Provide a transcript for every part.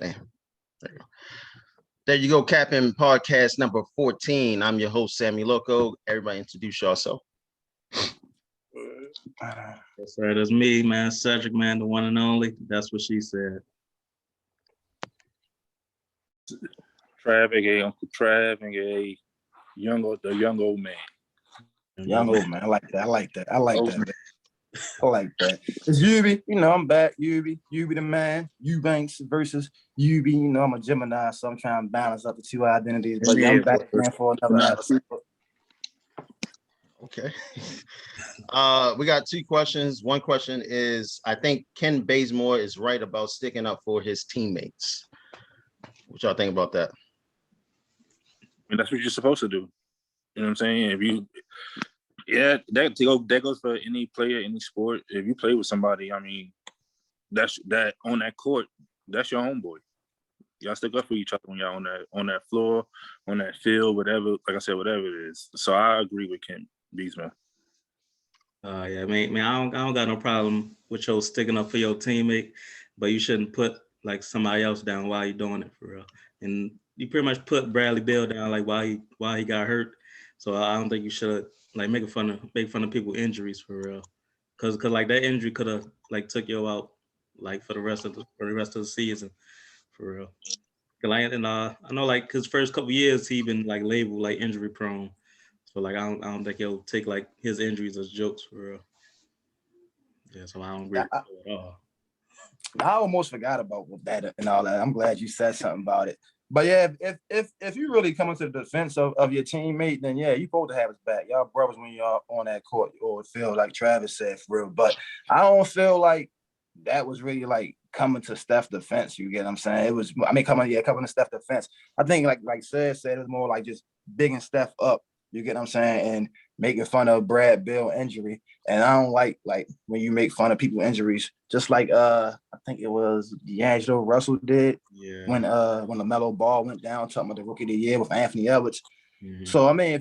Damn. There you go. There you go, Capping podcast number 14. I'm your host, Sammy Loco. Everybody introduce yourself. That's right. That's me, man. Cedric, man, the one and only. That's what she said. Trav, aka Uncle Trav, aka the young old man. Young old man. I like that. I like that. It's Yubi. I'm back. Yubi the man. Eubanks versus Yubi. I'm a Gemini, so I'm trying to balance up the two identities. But yeah, I'm back man for another episode. Okay. We got two questions. One question is, I think Ken Bazemore is right about sticking up for his teammates. What y'all think about that? And that's what you're supposed to do. You know what I'm saying? That goes for any player, any sport. If you play with somebody, I mean, that's that on that court, that's your homeboy. Y'all stick up for each other when y'all on that floor, on that field, whatever. Like I said, whatever it is. So I agree with Ken Beesman. Yeah, man, I don't got no problem with your sticking up for your teammate, but you shouldn't put like somebody else down while you're doing it for real. And you pretty much put Bradley Beal down like while he got hurt. So I don't think you should like make fun of people's injuries for real. Cause like that injury could have like took you out like for the rest of the season for real. I know like his first couple years he been like labeled like injury prone. So like I don't think he'll take like his injuries as jokes for real. Yeah, so I don't agree with it at all. I almost forgot about that and all that. I'm glad you said something about it. But yeah, if you really come into the defense of your teammate, then yeah, you supposed to have his back. Y'all brothers when y'all on that court or feel like Travis said for real. But I don't feel like that was really like coming to Steph's defense. You get what I'm saying? It was, coming to Steph's defense. I think like said it was more like just bigging Steph up. You get what I'm saying? And making fun of Brad Beal injury. And I don't like when you make fun of people injuries, just like I think it was D'Angelo Russell did when LaMelo Ball went down, talking about the rookie of the year with Anthony Edwards. Mm-hmm. So I mean,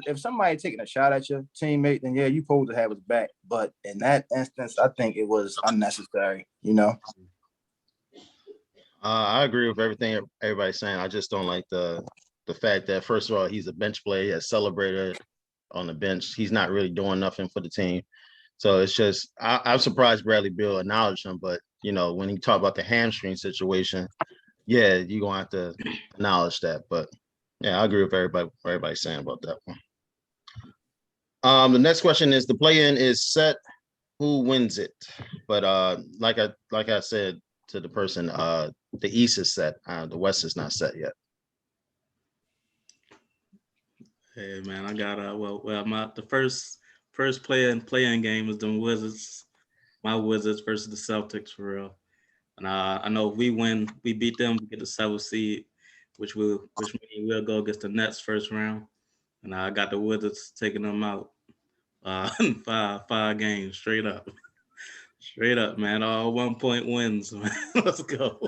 if somebody taking a shot at your teammate, then yeah, you supposed to have his back. But in that instance, I think it was unnecessary, I agree with everything everybody's saying. I just don't like the fact that, first of all, he's a bench player. He has celebrated on the bench. He's not really doing nothing for the team. So it's just, I'm surprised Bradley Beal acknowledged him. But, when he talked about the hamstring situation, yeah, you're going to have to acknowledge that. But, yeah, I agree with everybody's saying about that one. The next question is, the play-in is set. Who wins it? But like I said to the person, the East is set. The West is not set yet. Hey man, I got the first play-in game is the Wizards, my Wizards versus the Celtics for real. And I know if we win, we beat them, we get the 7th seed, which means we'll go against the Nets first round. And I got the Wizards taking them out in five games straight up. Straight up, man. All 1 point wins, man. Let's go.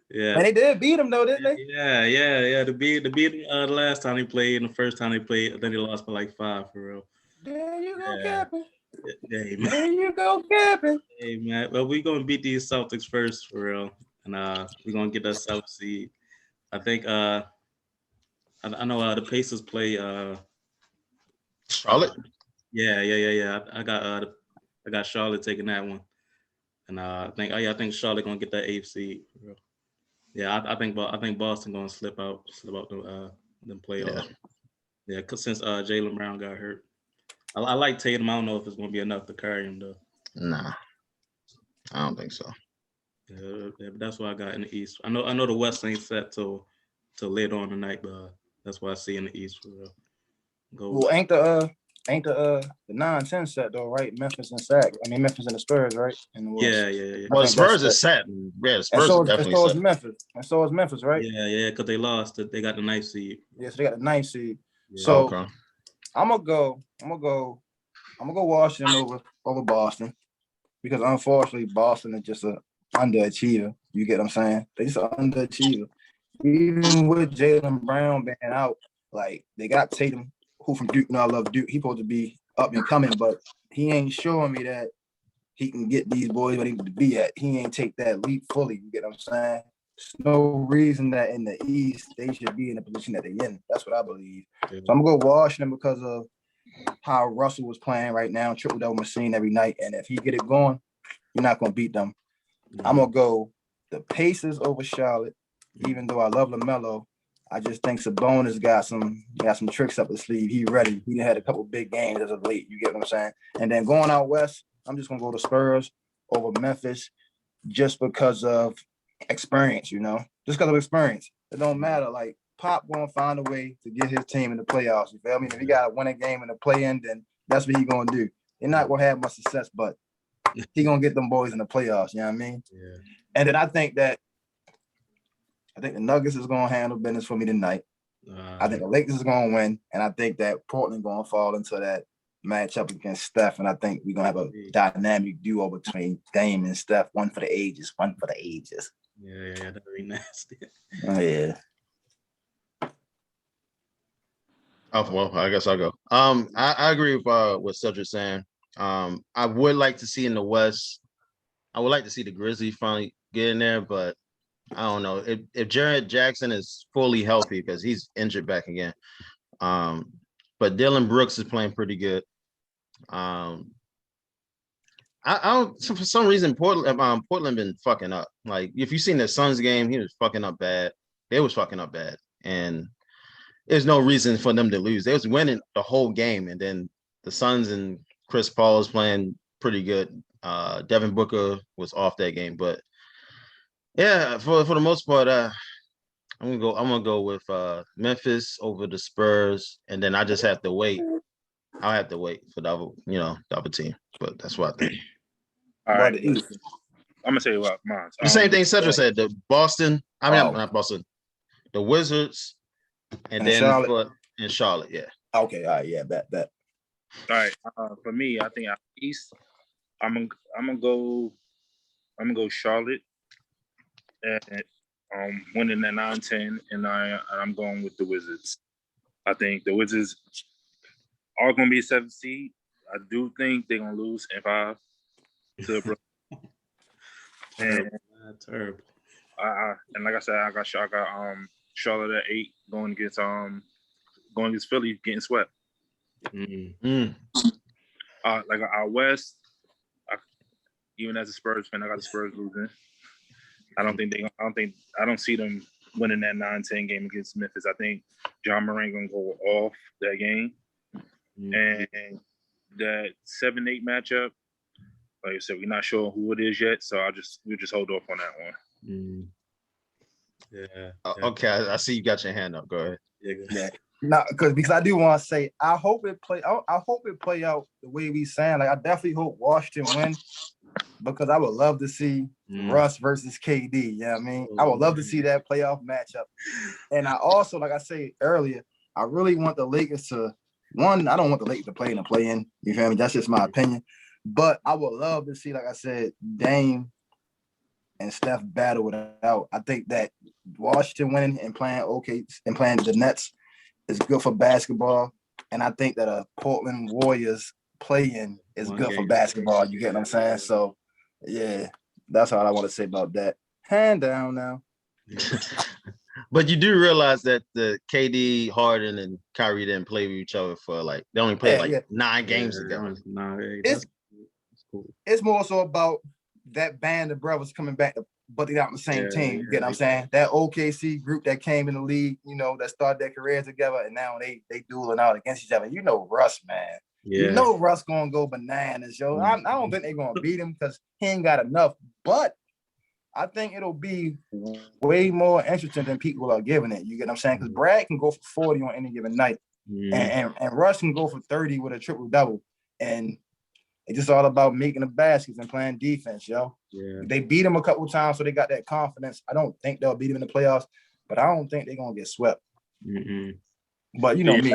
Yeah, and they did beat him though, didn't they? Yeah. To beat him the last time they played, and the first time they played, I think they lost by like 5 for real. There you go, Capping. Hey, man. There you go, Capping. Hey man, well we're gonna beat these Celtics first for real, and we're gonna get that 7th seed. I think I know the Pacers play Charlotte. Yeah. I got Charlotte taking that one, and I think Charlotte gonna get that 8th seed for real. Yeah, I think Boston gonna slip out them playoffs. Yeah, cause since Jaylen Brown got hurt, I like Tatum. I don't know if it's gonna be enough to carry him though. Nah, I don't think so. Yeah, but that's what I got in the East. I know the West ain't set till later on tonight, but that's what I see in the East for real. Well, ain't the 9-10 set though, right? Memphis and the Spurs, right? Yeah. Well, Spurs is set. Yeah, Spurs are definitely set. And so is Memphis, right? Yeah, because they lost. They got the 9th seed. Yeah, so they got the 9th seed. Yeah. So okay. I'm gonna go Washington over Boston, because unfortunately Boston is just an underachiever. You get what I'm saying? They just an underachiever. Even with Jaylen Brown being out, like they got Tatum, who from Duke. I love Duke. He's supposed to be up and coming, but he ain't showing me that he can get these boys where they need to be at. He ain't take that leap fully. You get what I'm saying? no reason that in the East they should be in the position that they're in. That's what I believe. So I'm gonna go Washington because of how Russell was playing right now, triple double machine every night. And if he get it going, you're not gonna beat them. I'm gonna go the Pacers over Charlotte, even though I love LaMelo. I just think Sabonis got some tricks up his sleeve. He ready. He had a couple big games as of late. You get what I'm saying? And then going out west, I'm just gonna go to Spurs over Memphis, just because of experience. Just because of experience. It don't matter. Like Pop gonna find a way to get his team in the playoffs. You feel me? If he got to win a game in the play-in, then that's what he gonna do. They're not gonna have much success, but he gonna get them boys in the playoffs. You know what I mean? Yeah. And then I think the Nuggets is gonna handle business for me tonight. I think the Lakers is gonna win, and I think that Portland gonna fall into that matchup against Steph, and I think we're gonna have a dynamic duo between Dame and Steph. One for the ages. Yeah, that'd be nasty. Oh, yeah. Oh, well, I guess I'll go. I agree with what Cedric saying. I would like to see in the West. I would like to see the Grizzlies finally get in there, but I don't know if Jared Jackson is fully healthy because he's injured back again. But Dylan Brooks is playing pretty good. I don't for some reason Portland been fucking up. Like if you seen the Suns game, he was fucking up bad. They was fucking up bad, and there's no reason for them to lose. They was winning the whole game, and then the Suns and Chris Paul was playing pretty good. Devin Booker was off that game, but yeah, for the most part, I'm gonna go with Memphis over the Spurs, and then I just have to wait. I'll have to wait for the other team, but that's what I think. All right, I'm gonna say what mine. The same thing Cedric said. The Boston. Not Boston. The Wizards. And then Charlotte. In Charlotte, yeah. Okay, all right, yeah, bet. All right, for me, I think East, I'm gonna go Charlotte, and winning at 9-10, and I'm going with the Wizards. I think the Wizards are gonna be a 7th seed. I do think they're gonna lose in 5 to Brooklyn. And terrible. And like I said, I got Charlotte at 8 going against Philly getting swept. Like out west, even as a Spurs fan, I got the Spurs losing. I don't see them winning that 9-10 game against Memphis. I think John Moran gonna go off that game, and that 7-8 matchup. Like I said, we're not sure who it is yet, so we'll just hold off on that one. Yeah. Okay, I see you got your hand up. Go ahead. Yeah. No, because I do want to say I hope it play out the way we saying. Like I definitely hope Washington win because I would love to see Russ versus KD. You know what I mean? I would love to see that playoff matchup. And I also, like I said earlier, I really want the Lakers to I don't want the Lakers to play in the play-in. You feel me? That's just my opinion. But I would love to see, like I said, Dame and Steph battle it out. I think that Washington winning and playing the Nets is good for basketball. And I think that a Portland Warriors play-in is good for basketball. You get what I'm saying? So, yeah, that's all I want to say about that. Hand down now. But you do realize that the KD, Harden, and Kyrie didn't play with each other for they only played 9 games together. It's more so about that band of brothers coming back, but they're not on the same team. You get what I'm saying? That OKC group that came in the league, that started their careers together, and now they dueling out against each other. Russ, man. Yeah. Russ gonna go bananas, yo. I don't think they're gonna beat him because he ain't got enough, but I think it'll be way more interesting than people are giving it. You get what I'm saying? Because Brad can go for 40 on any given night, and Russ can go for 30 with a triple double, and it's just all about making the baskets and playing defense, yo. Yeah. They beat him a couple times, so they got that confidence. I don't think they'll beat him in the playoffs, but I don't think they're gonna get swept. But me.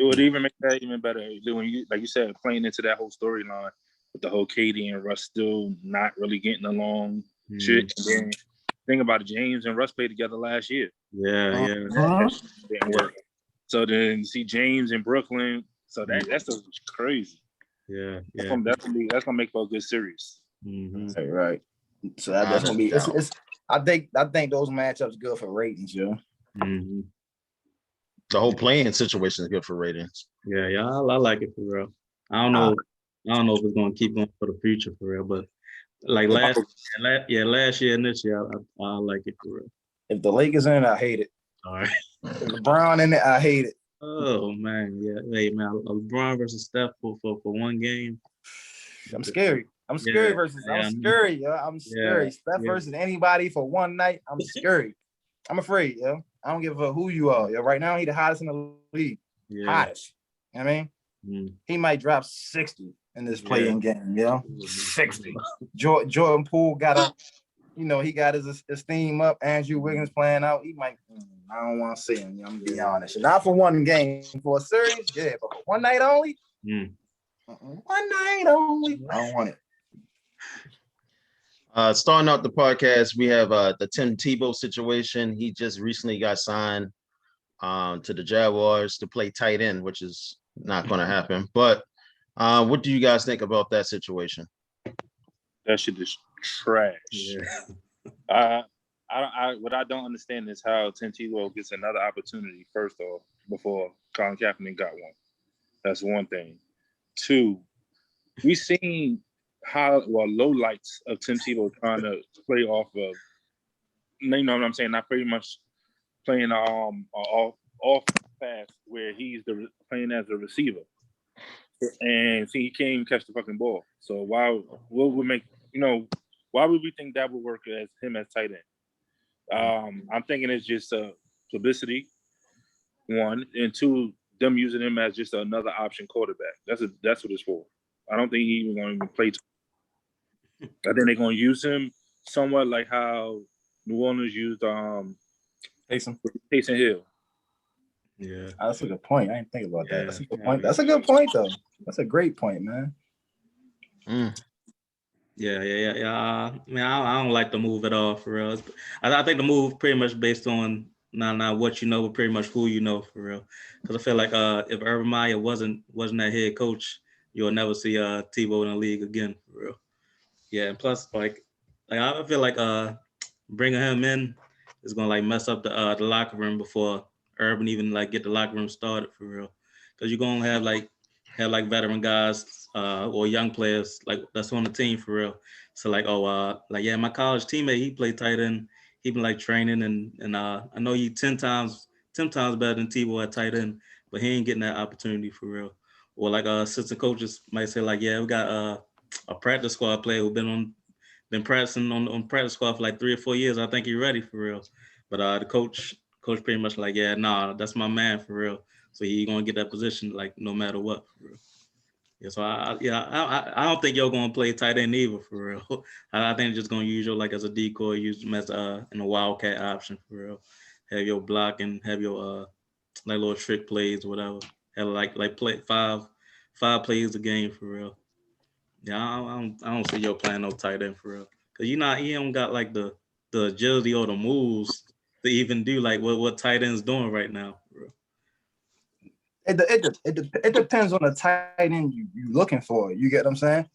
It would even make that even better when you, like you said, playing into that whole storyline with the whole KD and Russ still not really getting along. Shit. And then think about it, James and Russ played together last year. That didn't work. So then see James in Brooklyn. So that's crazy. Yeah. That's gonna make for a good series. Right. So that's gonna be I think those matchups good for ratings, yo. Mm-hmm. The whole playing situation is good for ratings. Yeah, I like it for real. I don't know if it's gonna keep going for the future for real, but like last year and this year, I like it for real. If the Lakers in it, I hate it. All right. If LeBron in it, I hate it. Oh man, yeah. Hey man, LeBron versus Steph for one game. I'm scary. I'm scary versus. I'm scary, yo. I'm scary. Steph versus anybody for one night. I'm scary. I'm afraid, yo. I don't give a who you are. Yo. Right now, he the hottest in the league. Hottest. You know what I mean? He might drop 60 in this playing game, yo. 60. Jordan Poole got he got his esteem up. Andrew Wiggins playing out. He might. I don't want to see him. I'm gonna be honest. Not for one game, for a series, yeah, but for one night only. One night only. I don't want it. Starting out the podcast, we have the Tim Tebow situation. He just recently got signed to the Jaguars to play tight end, which is not going to happen. But what do you guys think about that situation? That shit is trash. Yeah. What I don't understand is how Tim Tebow gets another opportunity, first off, before Colin Kaepernick got one. That's one thing. Two, we seen low lights of Tim Tebow trying to play off of, you know what I'm saying, not pretty much playing off pass where he's playing as a receiver. And see, he can't even catch the fucking ball. So why would we think that would work as him as tight end? I'm thinking it's just publicity, one, and two, them using him as just another option quarterback. That's what it's for. I don't think he even going to play. I think they're going to use him somewhat like how New Orleans used Taysom Hill. Yeah, that's a good point. I didn't think about that. That's a good point. That's a good point, though. That's a great point, man. Yeah. Man, I don't like the move at all for real. I think the move pretty much based on not what you know, but pretty much who you know for real. Because I feel like if Urban Meyer wasn't that head coach, you'll never see Tebow in the league again for real. Yeah, and plus like I feel like bringing him in is gonna like mess up the locker room before Urban even like get the locker room started for real. Because you're gonna have veteran guys or young players like that's on the team for real. So my college teammate, he played tight end. He been like training and I know he 10 times better than Tebow at tight end, but he ain't getting that opportunity for real. Or like assistant coaches might say like, yeah, we got a practice squad player who been practicing on practice squad for like 3 or 4 years. I think he's ready for real. But the coach pretty much like, yeah, nah, that's my man for real. So he gonna get that position like no matter what for real. Yeah, so I don't think you're gonna play tight end either for real. I think just gonna use you like as a decoy, use him as in a wildcat option for real. Have your block and have your like little trick plays or whatever. Have like play five plays a game for real. Yeah, I don't see you playing no tight end for real. Cause you don't got like the agility or the moves to even do like what tight end's doing right now for real. It depends on the tight end you looking for. You get what I'm saying?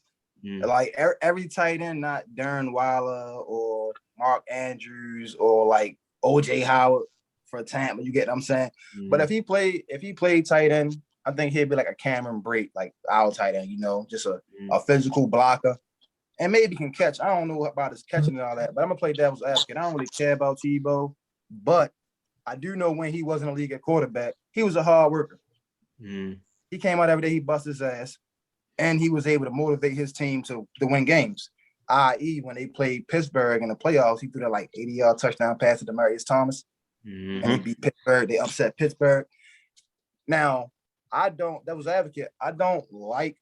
Like every tight end, not Darren Waller or Mark Andrews or like OJ Howard for Tampa. You get what I'm saying? But if he played tight end, I think he'd be like a Cameron Brate, like our tight end. Just a physical blocker, and maybe can catch. I don't know about his catching and all that, but I'm gonna play devil's advocate. I don't really care about Tebow, but I do know when he was in the league at quarterback, he was a hard worker. He came out every day, he busted his ass, and he was able to motivate his team to win games. I.e., when they played Pittsburgh in the playoffs, he threw that like 80-yard touchdown pass to Demaryius Thomas, and they beat Pittsburgh. They upset Pittsburgh. Now, devil's advocate, I don't like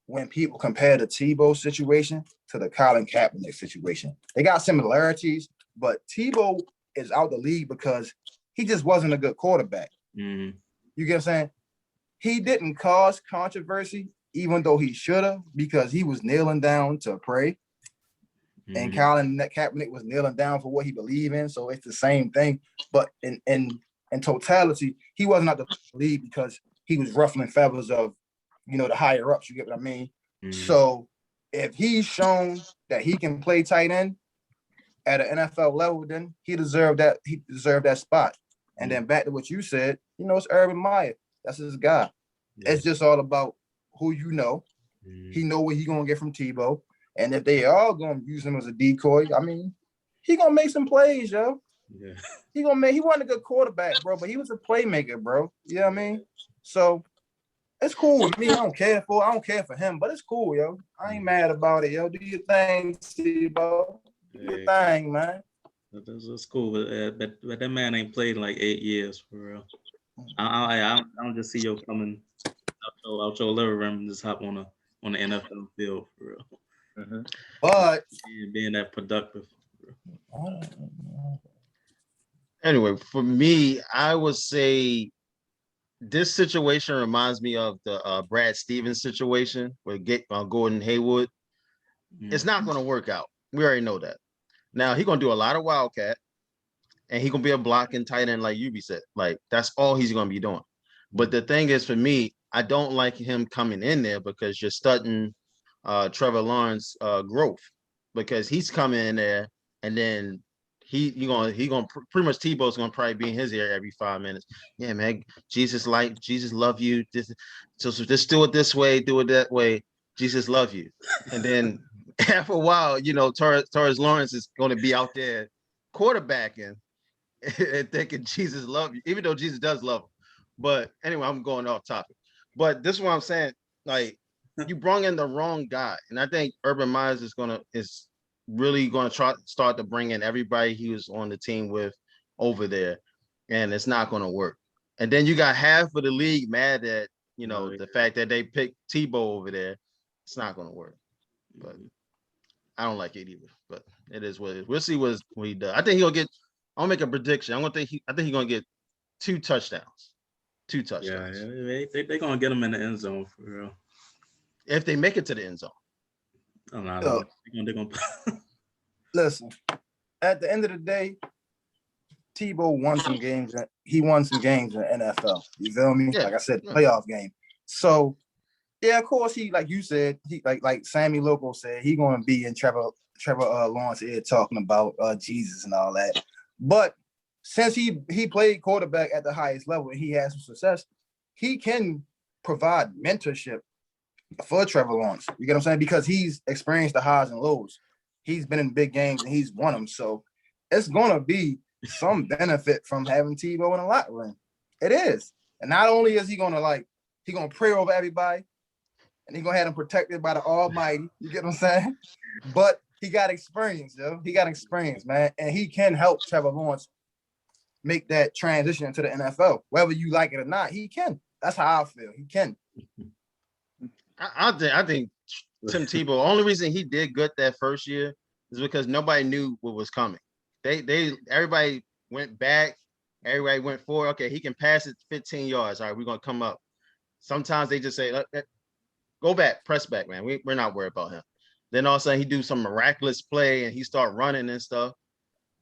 when people compare the Tebow situation to the Colin Kaepernick situation. They got similarities, but Tebow is out the league because he just wasn't a good quarterback. You get what I'm saying? He didn't cause controversy, even though he should have, because he was kneeling down to pray. And Colin Kaepernick was kneeling down for what he believed in. So it's the same thing. But in totality, he wasn't out the league because he was ruffling feathers of, the higher ups. You get what I mean? So if he's shown that he can play tight end, at an NFL level, then he deserved that. He deserved that spot. And then back to what you said, it's Urban Meyer. That's his guy. Yeah. It's just all about who you know. He know what he gonna get from Tebow. And if they are gonna use him as a decoy, I mean, he gonna make some plays, yo. Yeah. He wasn't a good quarterback, bro, but he was a playmaker, bro. You know what I mean? So it's cool with me. I don't care for him, but it's cool, yo. I ain't mad about it, yo. Do your thing, Tebow. Do your thing, man. That's cool, but that man ain't played in like 8 years for real. I don't just see you coming out your living room and just hop on the NFL field for real. Mm-hmm. But being that productive. Anyway, for me, I would say this situation reminds me of the Brad Stevens situation with Gordon Hayward. It's not going to work out. We already know that. Now he's going to do a lot of wildcat, and he's going to be a blocking tight end like Yubi said. Like, that's all he's going to be doing. But the thing is, for me, I don't like him coming in there because you're stunting Trevor Lawrence growth, because he's coming in there and then he gonna pretty much Tebow's gonna probably be in his ear every 5 minutes. Yeah, man, Jesus love you. So just do it this way, do it that way. Jesus love you. And then after a while, Torres Lawrence is going to be out there quarterbacking and thinking Jesus love you, even though Jesus does love him. But anyway, I'm going off topic. But this is what I'm saying. Like, you brought in the wrong guy, and I think Urban Meyer is really going to start to bring in everybody he was on the team with over there, and it's not going to work. And then you got half of the league mad at the fact that they picked Tebow over there. It's not going to work. But I don't like it either. But it is what it is. We'll see what he does. I think he'll get. I'll make a prediction. I think he's going to get 2 touchdowns. 2 touchdowns. Yeah, they're going to get him in the end zone for real. If they make it to the end zone. They're gonna... Listen, at the end of the day, Tebow won some games. He won some games in the NFL. You feel me? Yeah. Like I said, playoff game. So, yeah, of course, he, like you said, he like Sammy Loco said, he going to be in Trevor Lawrence ear talking about Jesus and all that. But since he played quarterback at the highest level and he has some success, he can provide mentorship for Trevor Lawrence. You get what I'm saying? Because he's experienced the highs and lows. He's been in big games and he's won them. So it's going to be some benefit from having Tebow in the locker room. It is. And not only is he going to pray over everybody and he's going to have them protected by the Almighty. You get what I'm saying? But he got experience, yo. He got experience, man. And he can help Trevor Lawrence make that transition into the NFL. Whether you like it or not, he can. That's how I feel. He can. I think Tim Tebow, the only reason he did good that first year is because nobody knew what was coming. Everybody went back, everybody went forward. Okay, he can pass it 15 yards. All right, we're gonna come up. Sometimes they just say, go back, press back, man. We're not worried about him. Then all of a sudden he do some miraculous play and he start running and stuff.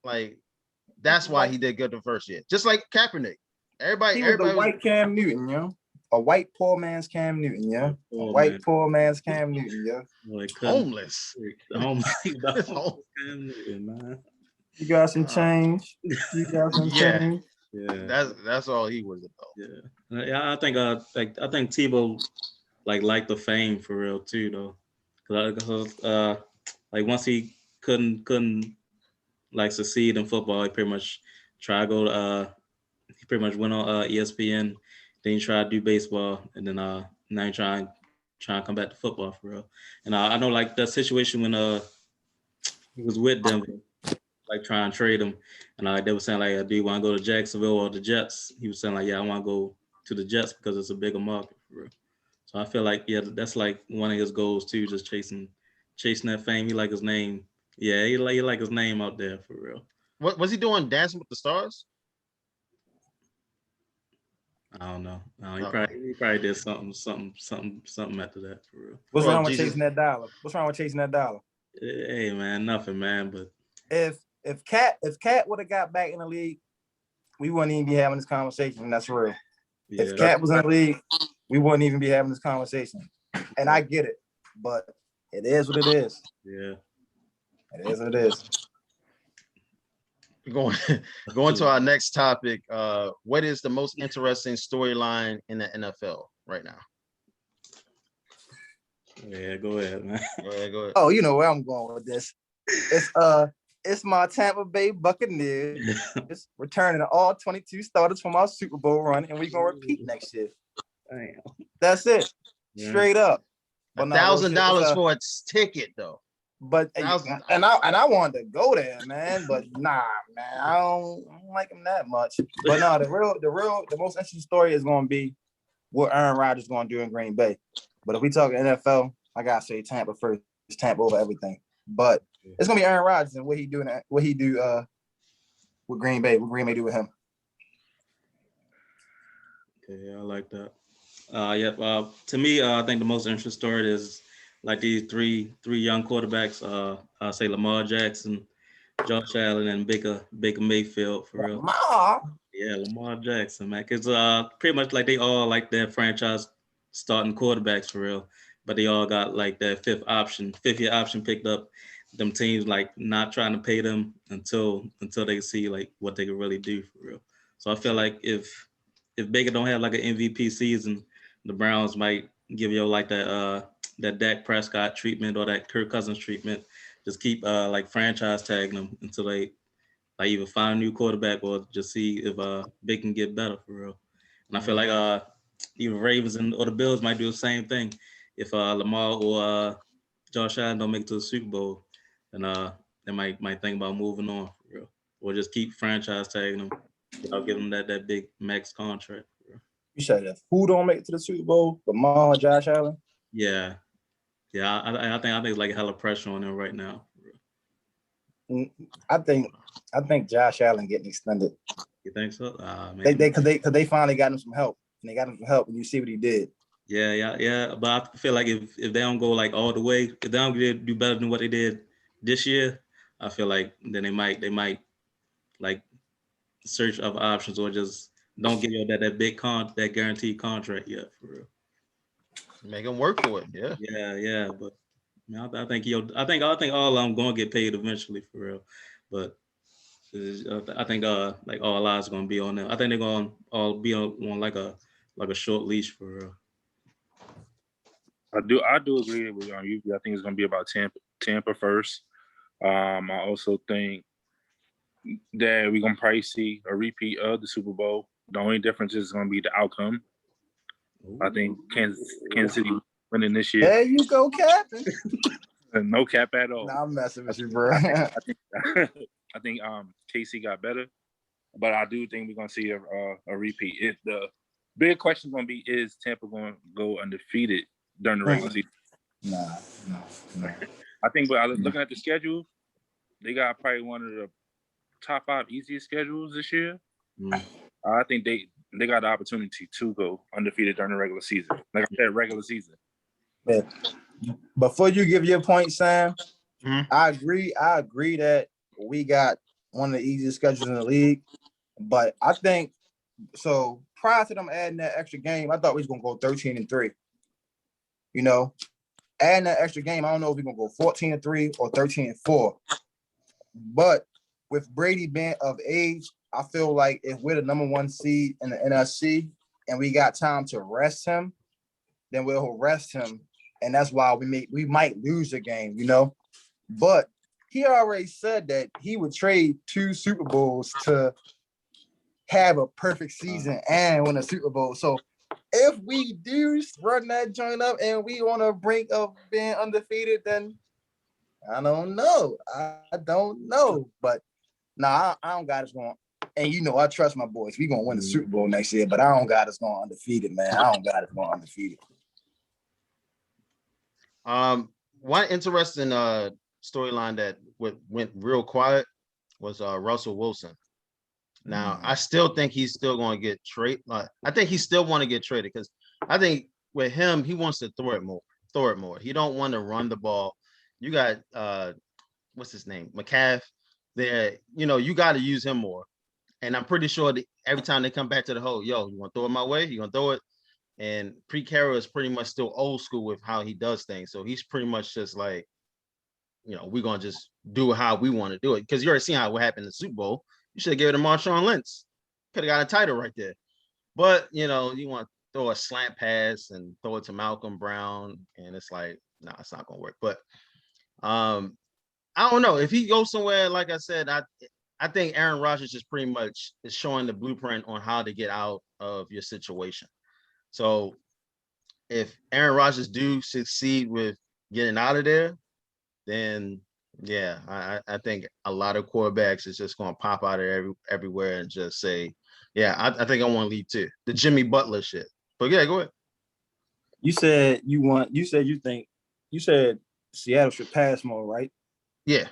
Like, that's why he did good the first year. Just like Kaepernick. Everybody was the white Cam Newton, yo. A white poor man's Cam Newton, yeah. Poor man's Cam Newton, yeah. Homeless. Cam Newton, man. You got some change. You got some change. Yeah. That's all he was about. Yeah. I think Tebow like the fame for real too though. Cause like once he couldn't like succeed in football, he pretty much tried to go he pretty much went on ESPN. Then he tried to do baseball, and then now he trying to come back to football for real. And I know like that situation when he was with them, like trying to trade him, and they were saying like, do you want to go to Jacksonville or the Jets? He was saying like, yeah, I want to go to the Jets because it's a bigger market for real. So I feel like that's like one of his goals too, just chasing that fame. He like his name. Yeah, he like his name out there for real. What was he doing? Dancing with the Stars? I don't know. He probably did something after that for real. What's wrong with chasing that dollar? What's wrong with chasing that dollar? Hey man, nothing, man. But if Cat would have got back in the league, we wouldn't even be having this conversation. And that's real. Yeah. If Cat was in the league, we wouldn't even be having this conversation. And I get it, but it is what it is. Yeah, it is what it is. Going going to our next topic. What is the most interesting storyline in the NFL right now? Yeah, go ahead, man. Go ahead, go ahead. Oh, you know where I'm going with this. It's my Tampa Bay Buccaneers returning all 22 starters from our Super Bowl run, and we're gonna repeat next year. Damn. That's it. Yeah. Straight up. But no, real shit, $1,000 for a ticket though. But $1,000. and I wanted to go there, man. But nah, man, I don't like him that much. But no, the most interesting story is gonna be what Aaron Rodgers gonna do in Green Bay. But if we talk NFL, I gotta say Tampa first. It's Tampa over everything. But it's gonna be Aaron Rodgers and what he do with Green Bay. What Green Bay do with him? Okay, I like that. To me, I think the most interesting story is like these three young quarterbacks. I'll say Lamar Jackson, Josh Allen, and Baker Mayfield for real. Yeah, Lamar Jackson, man. Cause pretty much like they all like their franchise starting quarterbacks for real, but they all got like that fifth year option picked up. Them teams like not trying to pay them until they see like what they can really do for real. So I feel like if Baker don't have like an MVP season, the Browns might give you like that Dak Prescott treatment or that Kirk Cousins treatment. Just keep like franchise tagging them until they like either find a new quarterback or just see if they can get better for real. And I feel like either Ravens or the Bills might do the same thing if Lamar or Josh Allen don't make it to the Super Bowl, and they might think about moving on for real, or just keep franchise tagging them without giving them that big max contract. For real. You said that who don't make it to the Super Bowl? Lamar or Josh Allen? Yeah. I think it's like hella pressure on them right now. For real. I think Josh Allen getting extended. You think so? Because they finally got him some help, and they got him some help, and you see what he did. Yeah. But I feel like if they don't go like all the way, if they don't do better than what they did this year, I feel like then they might like search other options or just don't give you that guaranteed contract yet for real. Make them work for it. Yeah. Yeah. But I think I think all of them gonna get paid eventually for real. But I think like all eyes gonna be on them. I think they're gonna all be on like a short leash for real. I do agree with you. I think it's gonna be about Tampa first. I also think that we're gonna probably see a repeat of the Super Bowl. The only difference is gonna be the outcome. I think Kansas City winning this year. There you go, Captain. No cap at all. Nah, I'm messing with you, bro. I think KC got better, but I do think we're gonna see a repeat. If the big question is gonna be, is Tampa gonna go undefeated during the regular season? No. I think, but looking at the schedule, they got probably one of the top 5 easiest schedules this year. I think they got the opportunity to go undefeated during the regular season. Like I said, regular season. Yeah. Before you give your point, Sam, I agree that we got one of the easiest schedules in the league. But I think so prior to them adding that extra game, I thought we was gonna go 13-3. You know, adding that extra game, I don't know if we're gonna go 14-3 or 13-4. But with Brady being of age, I feel like if we're the number 1 seed in the NFC and we got time to rest him, then we'll rest him. And that's why we might lose the game, you know. But he already said that he would trade 2 Super Bowls to have a perfect season and win a Super Bowl. So if we do run that joint up and we on the brink of being undefeated, then I don't know. But nah, I don't got us going. And you know, I trust my boys. We gonna win the Super Bowl next year, but I don't got us going undefeated, man. I don't got us going undefeated. One interesting storyline that went real quiet was Russell Wilson. Now, I still think he's still going to get traded. I think he still want to get traded because I think with him, he wants to throw it more. He don't want to run the ball. You got what's his name, McCaff. There, you know, you got to use him more. And I'm pretty sure that every time they come back to the hole, yo, you want to throw it my way? You gonna throw it? And Pete Carroll is pretty much still old school with how he does things. So he's pretty much just like, we're gonna just do how we want to do it. Because you already seen what happened in the Super Bowl. You should have given it to Marshawn Lynch. Could have got a title right there. But you want to throw a slant pass and throw it to Malcolm Brown, and it's like, nah, it's not gonna work. But I don't know. If he goes somewhere, like I said, I think Aaron Rodgers is pretty much is showing the blueprint on how to get out of your situation. So if Aaron Rodgers do succeed with getting out of there, then yeah, I think a lot of quarterbacks is just going to pop out of everywhere and just say, yeah, I think I want to leave too. The Jimmy Butler shit. But yeah, go ahead. You said Seattle should pass more, right? Yeah.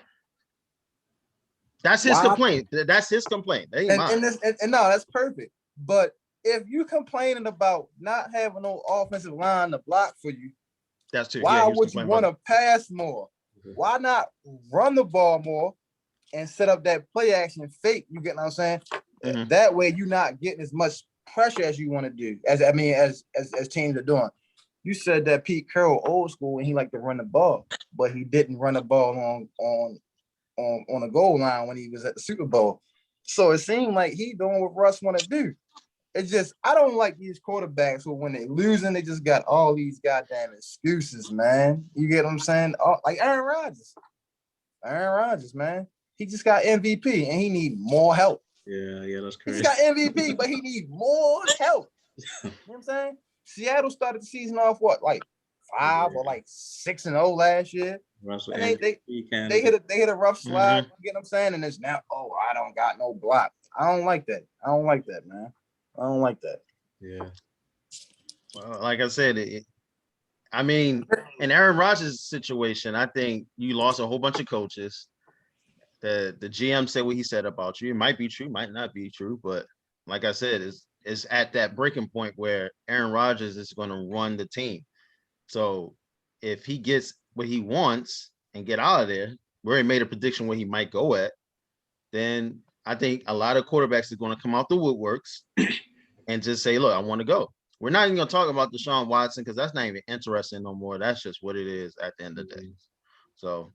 That's his complaint. That's his complaint. That ain't mine. And no, that's perfect. But if you complaining about not having no offensive line to block for you, that's true. Why would you want to pass more? Why not run the ball more and set up that play action fake? You get what I'm saying? Mm-hmm. That way you're not getting as much pressure as you want to do. As teams are doing. You said that Pete Carroll old school and he liked to run the ball, but he didn't run the ball on a goal line when he was at the Super Bowl. So it seemed like he doing what Russ want to do. It's just, I don't like these quarterbacks who when they losing, they just got all these goddamn excuses, man. You get what I'm saying? Like Aaron Rodgers. Aaron Rodgers, man. He just got MVP and he need more help. Yeah, that's crazy. He just got MVP, but he need more help. You know what I'm saying? Seattle started the season off like 5 or like 6-0 last year. Russell and they hit a rough slide, you get what I'm saying? And it's now, I don't got no block. I don't like that, man. I don't like that. Yeah. Well, like I said, in Aaron Rodgers' situation, I think you lost a whole bunch of coaches. The GM said what he said about you. It might be true, might not be true, but like I said, it's at that breaking point where Aaron Rodgers is going to run the team. So if he gets what he wants and get out of there, we already made a prediction where he might go at, then I think a lot of quarterbacks are going to come out the woodworks and just say, look, I want to go. We're not even going to talk about Deshaun Watson because that's not even interesting no more. That's just what it is at the end of the day. So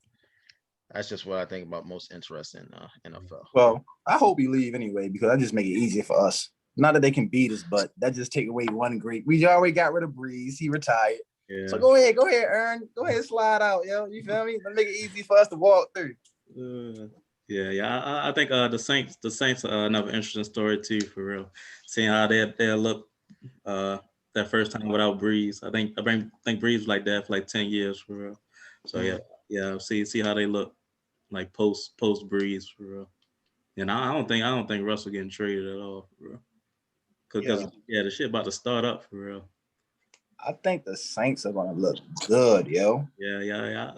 that's just what I think about most interesting NFL. Well, I hope he leave anyway because that just make it easier for us. Not that they can beat us, but that just take away one great. We already got rid of Breeze. He retired. Yeah. So go ahead, Aaron. Go ahead, slide out, yo. You feel me? Let's make it easy for us to walk through. I think the Saints are another interesting story too, for real. Seeing how they'll look that first time without Breeze. I think Breeze was like that for like 10 years, for real. So see how they look like post Breeze, for real. And I don't think Russell getting traded at all, for real. Because the shit about to start up, for real. I think the Saints are gonna look good, yo. Yeah.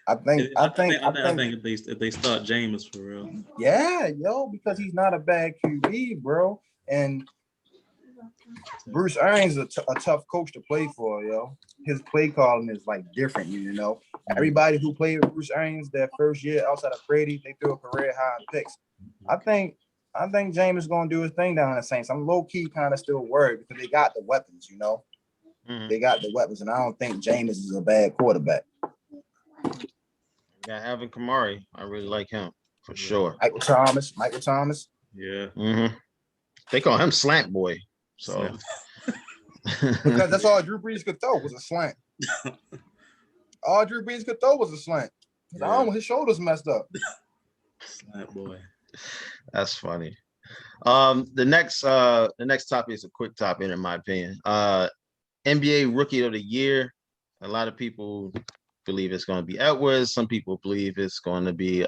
I think if they start Jameis, for real. Yeah, yo, because he's not a bad QB, bro. And Bruce Arians is a tough coach to play for, yo. His play calling is like different, you know. Everybody who played with Bruce Arians their first year outside of Brady, they threw a career high in picks. I think Jameis is gonna do his thing down in the Saints. I'm low key kind of still worried because they got the weapons, you know. They got the weapons, and I don't think Jameis is a bad quarterback. Yeah, Alvin Kamara, I really like him for sure. Michael Thomas. Yeah. They call him Slant Boy. So because that's all Drew Brees could throw was a slant. All Drew Brees could throw was a slant. His shoulders messed up. Slant Boy. That's funny. The next topic is a quick topic in my opinion. NBA Rookie of the Year. A lot of people believe it's going to be Edwards. Some people believe it's going to be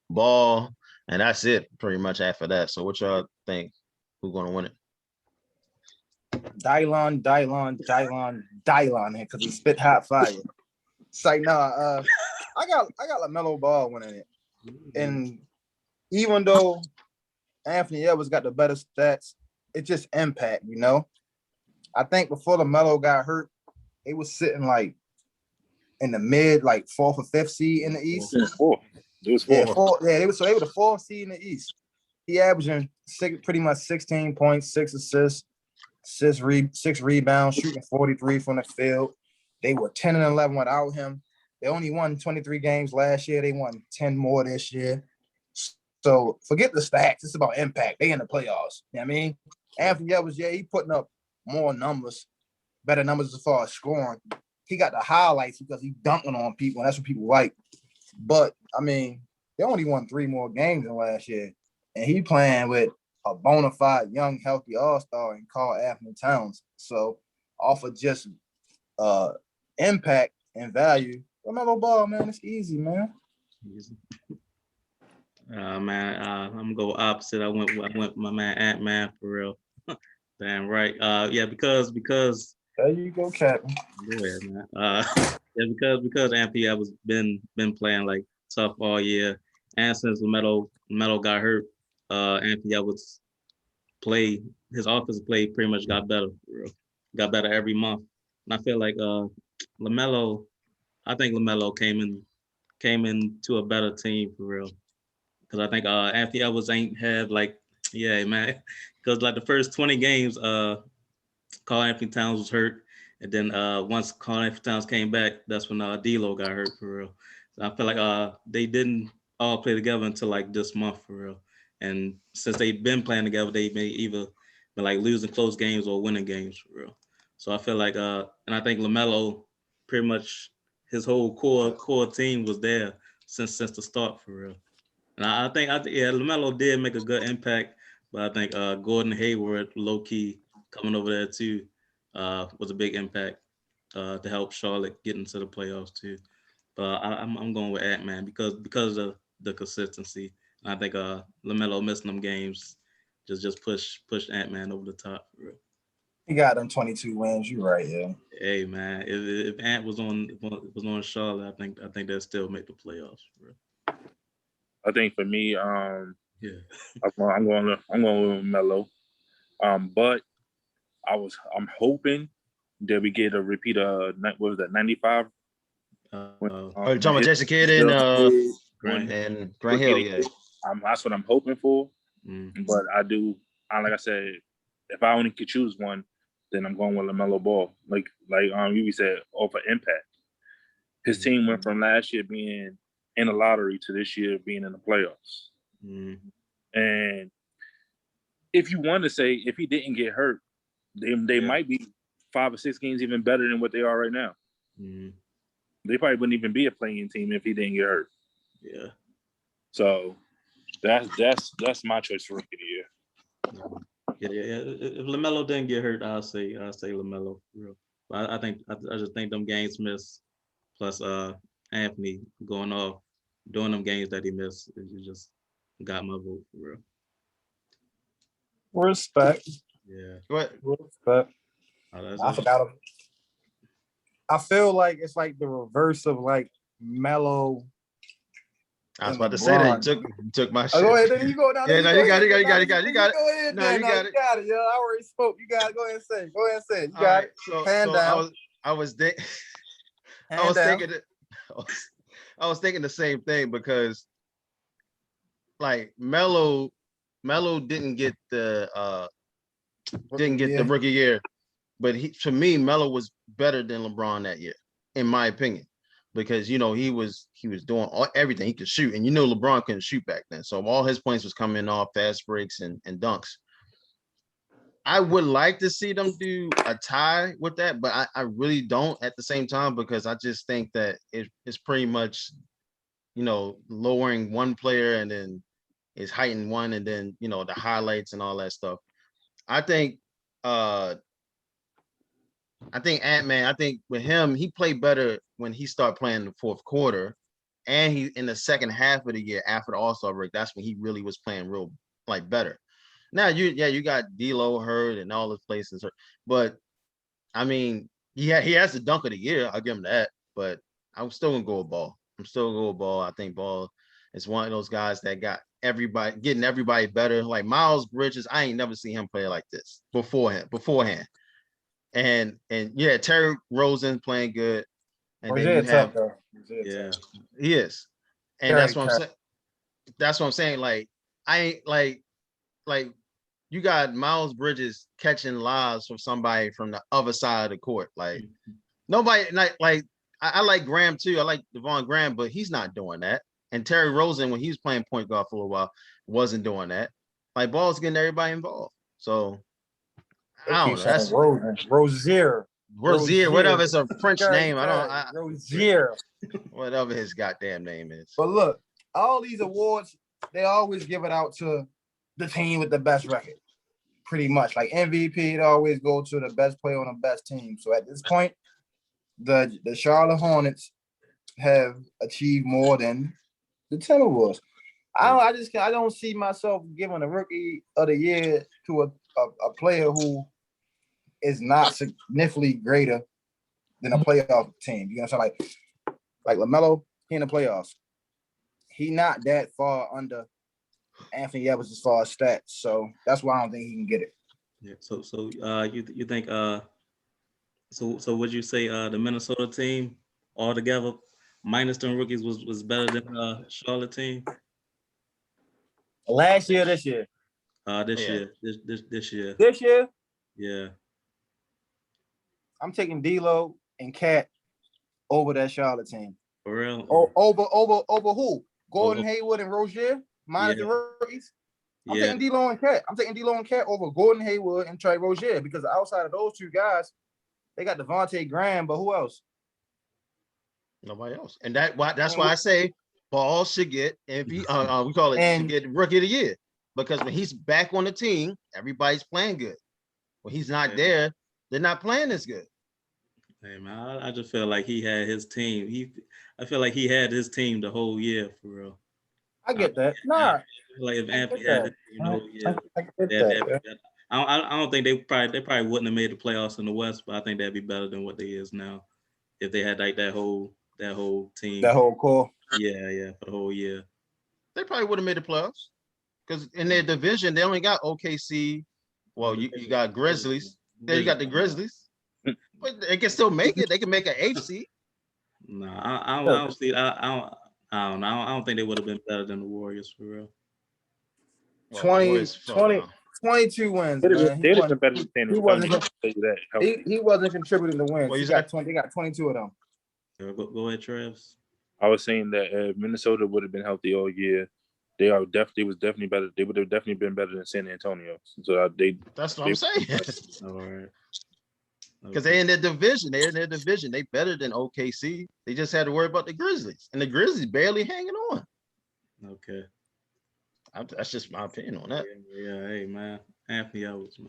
Ball, and that's it pretty much after that. So what y'all think? Who's going to win it? Dylon, because he spit hot fire. It's like, I got LaMelo Ball winning it. And even though Anthony Edwards got the better stats, it's just impact, you know? I think before LaMelo got hurt, it was sitting like in the mid, like 4th or 5th seed in the East. Four. It was 4. Yeah, 4. Yeah, they were the 4th seed in the East. He averaging pretty much 16 points, 6 assists, 6 rebounds, shooting 43 from the field. They were 10-11 without him. They only won 23 games last year. They won 10 more this year. So forget the stats. It's about impact. They in the playoffs. You know what I mean? Anthony Edwards, he putting up more numbers, better numbers as far as scoring. He got the highlights because he dunking on people, and that's what people like. But, I mean, they only won 3 more games than last year. And he playing with a bona fide, young, healthy all-star and Karl Anthony Towns. So, off of just impact and value, LaMelo Ball, man, it's easy, man. Easy. Man, I'm gonna go opposite. I went with my man Ant-Man for real. Damn right. Yeah, because There you go, Captain. yeah, man. Yeah, because Anthony was been playing like tough all year, and since LaMelo got hurt, Anthony was play his offensive play pretty much got better. For real. Got better every month, and I feel like LaMelo. I think LaMelo came into a better team for real. Because I think Anthony Edwards ain't had like, yeah, man. Because like the first 20 games, Karl Anthony Towns was hurt. And then once Karl Anthony Towns came back, that's when D'Lo got hurt for real. So I feel like they didn't all play together until like this month for real. And since they've been playing together, they may either been like losing close games or winning games for real. So I feel like, and I think LaMelo pretty much his whole core team was there since the start for real. And I think yeah, LaMelo did make a good impact, but I think Gordon Hayward, low key, coming over there too, was a big impact to help Charlotte get into the playoffs too. But I'm going with Ant-Man because of the consistency. And I think LaMelo missing them games just pushed Ant-Man over the top. For real. He got them 22 wins. You're right, yeah. Hey man, if Ant was on Charlotte, I think they'll still make the playoffs. For real. I think for me, yeah, I'm going with Melo. But I'm hoping that we get a repeat of what was that 95? Talking about Jason Kidd and Grant Hill, yeah. That's what I'm hoping for. Mm. But like I said, if I only could choose one, then I'm going with LaMelo Ball. Like you said, over impact. His team went from last year being in the lottery to this year being in the playoffs. Mm. And if you want to say if he didn't get hurt, they might be 5 or 6 games even better than what they are right now. Mm. They probably wouldn't even be a playing team if he didn't get hurt. Yeah. So that's my choice for rookie of the year. Yeah. If LaMelo didn't get hurt, I'll say LaMelo. Real. But I just think them games missed, plus Anthony going off, doing them games that he missed, it just got my vote for real. Respect. Yeah. What? Respect. I forgot him. I feel like it's like the reverse of like Melo. I was about to say that you took my shit. Go ahead, then you go down. Yeah, no, you got it. Go ahead, no, you got it. Yeah, I already spoke. You got it. Go ahead and say it. Go ahead and say it. You got it. So down. I was thinking the same thing because like Melo didn't get the rookie year, but to me Melo was better than LeBron that year, in my opinion, because he was doing everything. He could shoot, and LeBron couldn't shoot back then, so all his points was coming off fast breaks and dunks. I would like to see them do a tie with that, but I really don't at the same time, because I just think that it's pretty much, lowering one player and then is heightened one, and then, the highlights and all that stuff. I think Ant-Man, I think with him, he played better when he started playing the fourth quarter, and he in the second half of the year after the All-Star break, that's when he really was playing real better. Now you got D'Lo hurt and all the places hurt, but I mean, he has the dunk of the year. I'll give him that, but I'm still gonna go with Ball. I think Ball is one of those guys that got getting everybody better. Like Miles Bridges, I ain't never seen him play like this beforehand. And yeah, Terry Rosen playing good. And then you have he is. And that's what I'm saying. That's what I'm saying. Like, I ain't like you got Miles Bridges catching lives from somebody from the other side of the court. Like nobody like I like Graham too. I like Devon Graham, but he's not doing that. And Terry Rosen, when he was playing point guard for a while, wasn't doing that. Like Ball's getting everybody involved. So I don't know. That's Rozier. Rozier, whatever. It's a French name. Rozier. Whatever his goddamn name is. But look, all these awards, they always give it out to the team with the best record. Pretty much. Like MVP, it always go to the best player on the best team. So at this point, the Charlotte Hornets have achieved more than the Timberwolves. I don't see myself giving a rookie of the year to a player who is not significantly greater than a playoff team. You know what I'm saying? Like LaMelo, he in the playoffs. He not that far under Anthony Edwards as far as stats. So that's why I don't think he can get it. Yeah. So you think so would you say the Minnesota team altogether minus them rookies was better than Charlotte team? Last year, this year. This year. This year. This year? Yeah. I'm taking D'Lo and Cat over that Charlotte team. For real? Over who? Gordon Hayward and Rozier? Minus the rookies? I'm taking D'Lo and Cat. I'm taking D'Lo and Cat over Gordon Hayward and Trey Rozier because outside of those two guys, they got Devontae Graham, but who else? Nobody else. And that's why I say Ball should get MVP. We call it should get Rookie of the Year because when he's back on the team, everybody's playing good. When he's not there, they're not playing as good. Hey man, I just feel like he had his team. I feel like he had his team the whole year for real. I get that. Nah, like if Anthony had his team the whole year, I get that. I don't think they probably wouldn't have made the playoffs in the West, but I think that'd be better than what they is now if they had like that whole team, that whole core. Yeah, for the whole year. They probably would have made the playoffs because in their division they only got OKC. Well, you got Grizzlies. Then you got the Grizzlies, but they can still make it. They can make an 8th seed. No, I don't see. I don't know. I don't think they would have been better than the Warriors for real. 22 wins. They'd have been better than he wasn't contributing to wins. They got 22 of them. Go ahead, Travis. I was saying that if Minnesota would have been healthy all year, they would have definitely been better than San Antonio. So that's what I'm saying. All right. Because they're in their division. They better than OKC. They just had to worry about the Grizzlies. And the Grizzlies barely hanging on. Okay. That's just my opinion on that. Yeah, hey man. Anthony Edwards.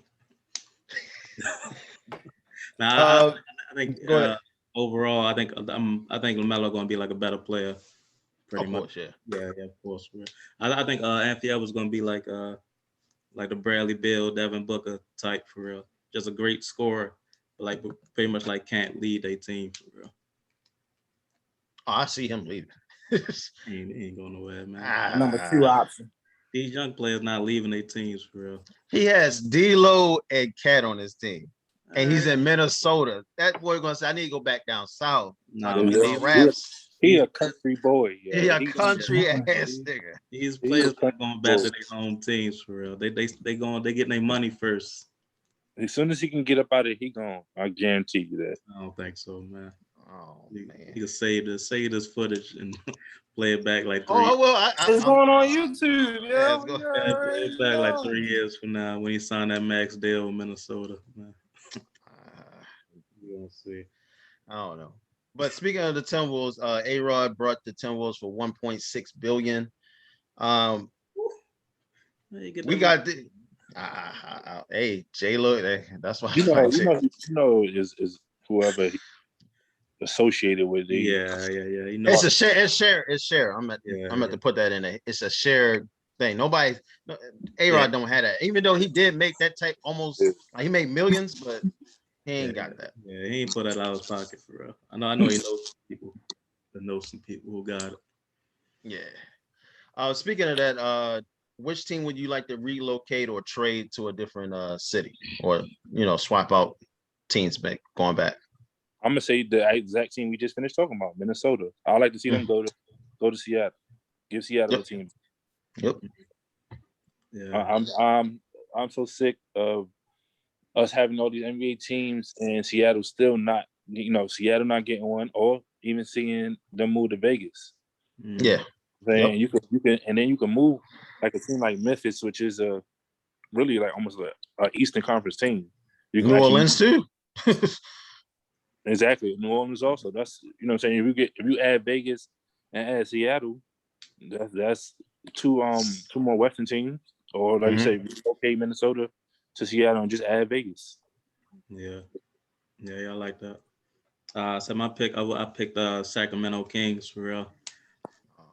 Now I think overall I think LaMelo gonna be like a better player. Pretty much. Yeah, of course. I think Anthony Edwards gonna be like the Bradley Beal, Devin Booker type for real. Just a great scorer. Like pretty much like can't lead a team for real. Oh, I see him leaving. he ain't going nowhere, man. Number 2 option. These young players not leaving their teams for real. He has D'Lo and Cat on his team, and he's in Minnesota. That boy gonna say, "I need to go back down south." He a country boy. Yeah. He a country ass nigga. These players are going back to their home teams for real. They getting their money first. As soon as he can get up out of it, he gone. I guarantee you that. I don't think so, man. Oh man, he can save this footage and play it back like 3. Oh well, it's going on YouTube. Yeah, play it back like 3 years from now when he signed that max deal with Minnesota. Man. We'll see. I don't know. But speaking of the Timberwolves, A-Rod brought the Timberwolves for $1.6 billion. We got the hey J-Lo. That's why is whoever associated with it. Yeah. You know, it's a share. It's share. I'm at to put that in there. It's a shared thing. A-Rod don't have that. Even though he did make that type almost like he made millions, but he ain't got that. Yeah, he ain't put that out of his pocket for real. I know he knows people that know some people who got it. Yeah. Speaking of that, which team would you like to relocate or trade to a different city, or swap out teams going back? I'm gonna say the exact team we just finished talking about, Minnesota. I like to see them go to Seattle. Give Seattle a team. Yep. Yeah. I'm so sick of us having all these NBA teams and Seattle still not, Seattle not getting one, or even seeing them move to Vegas. Yeah. Then you can, and then you can move like a team like Memphis, which is really like almost like an Eastern Conference team. You can New Orleans too. Exactly, New Orleans also. That's what I'm saying. If you add Vegas and add Seattle, that's two more Western teams, or like you say, relocate Minnesota to Seattle and just add Vegas. Yeah, I like that. So my pick, I picked Sacramento Kings for real.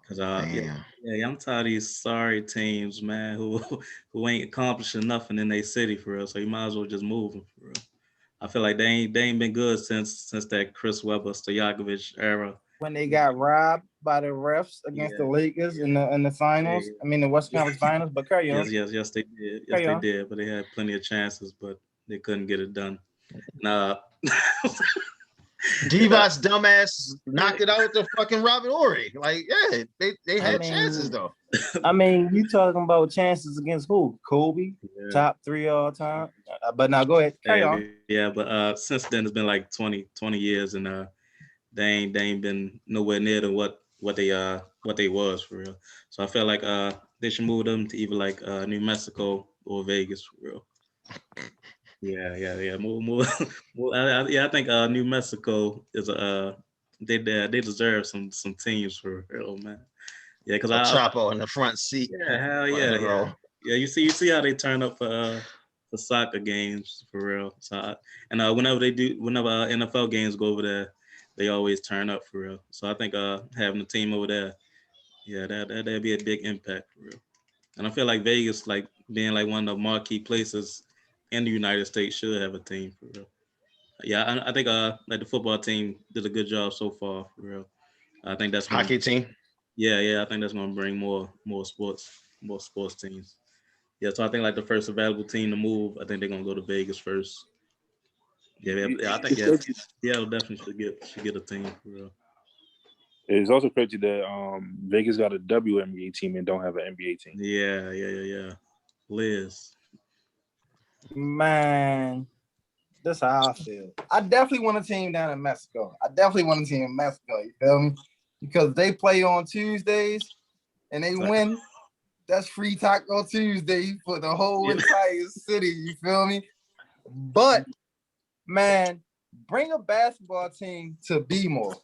Cause I'm tired of these sorry teams, man, who ain't accomplishing nothing in their city for real. So you might as well just move them for real. I feel like they ain't been good since that Chris Webber, Stojakovic era. When they got robbed by the refs against the Lakers in the finals, I mean the Western Conference Finals. But carry on. Yes, they did. Yes, they did. But they had plenty of chances, but they couldn't get it done. Nah. Divas dumbass knocked it out with the fucking Robert Ory. Like, yeah, they had chances though. I mean, you talking about chances against who? Kobe, top 3 all time. But now go ahead, carry on. Yeah, but since then it's been like 20 years, and they ain't been nowhere near to what they was for real. So I feel like they should move them to either like New Mexico or Vegas for real. Yeah. Move. I think New Mexico is they deserve some teams for real, man. Yeah, because Chapo in the front seat. Yeah, hell yeah. Yeah, you see how they turn up for soccer games for real. So whenever NFL games go over there, they always turn up for real. So I think having a team over there, yeah, that'd be a big impact for real. And I feel like Vegas, like being like one of the marquee places in the United States, should have a team for real. Yeah, I think like the football team did a good job so far for real. I think that's hockey team. Yeah, I think that's gonna bring more sports teams. Yeah, so I think like the first available team to move, I think they're gonna go to Vegas first. Yeah, I think Seattle definitely should get a team for real. It's also crazy that Vegas got a WNBA team and don't have an NBA team. Yeah. Liz. Man, that's how I feel. I definitely want a team down in Mexico. You feel me? Because they play on Tuesdays and they win. That's free Taco Tuesday for the whole entire city. You feel me? But man, bring a basketball team to B-More.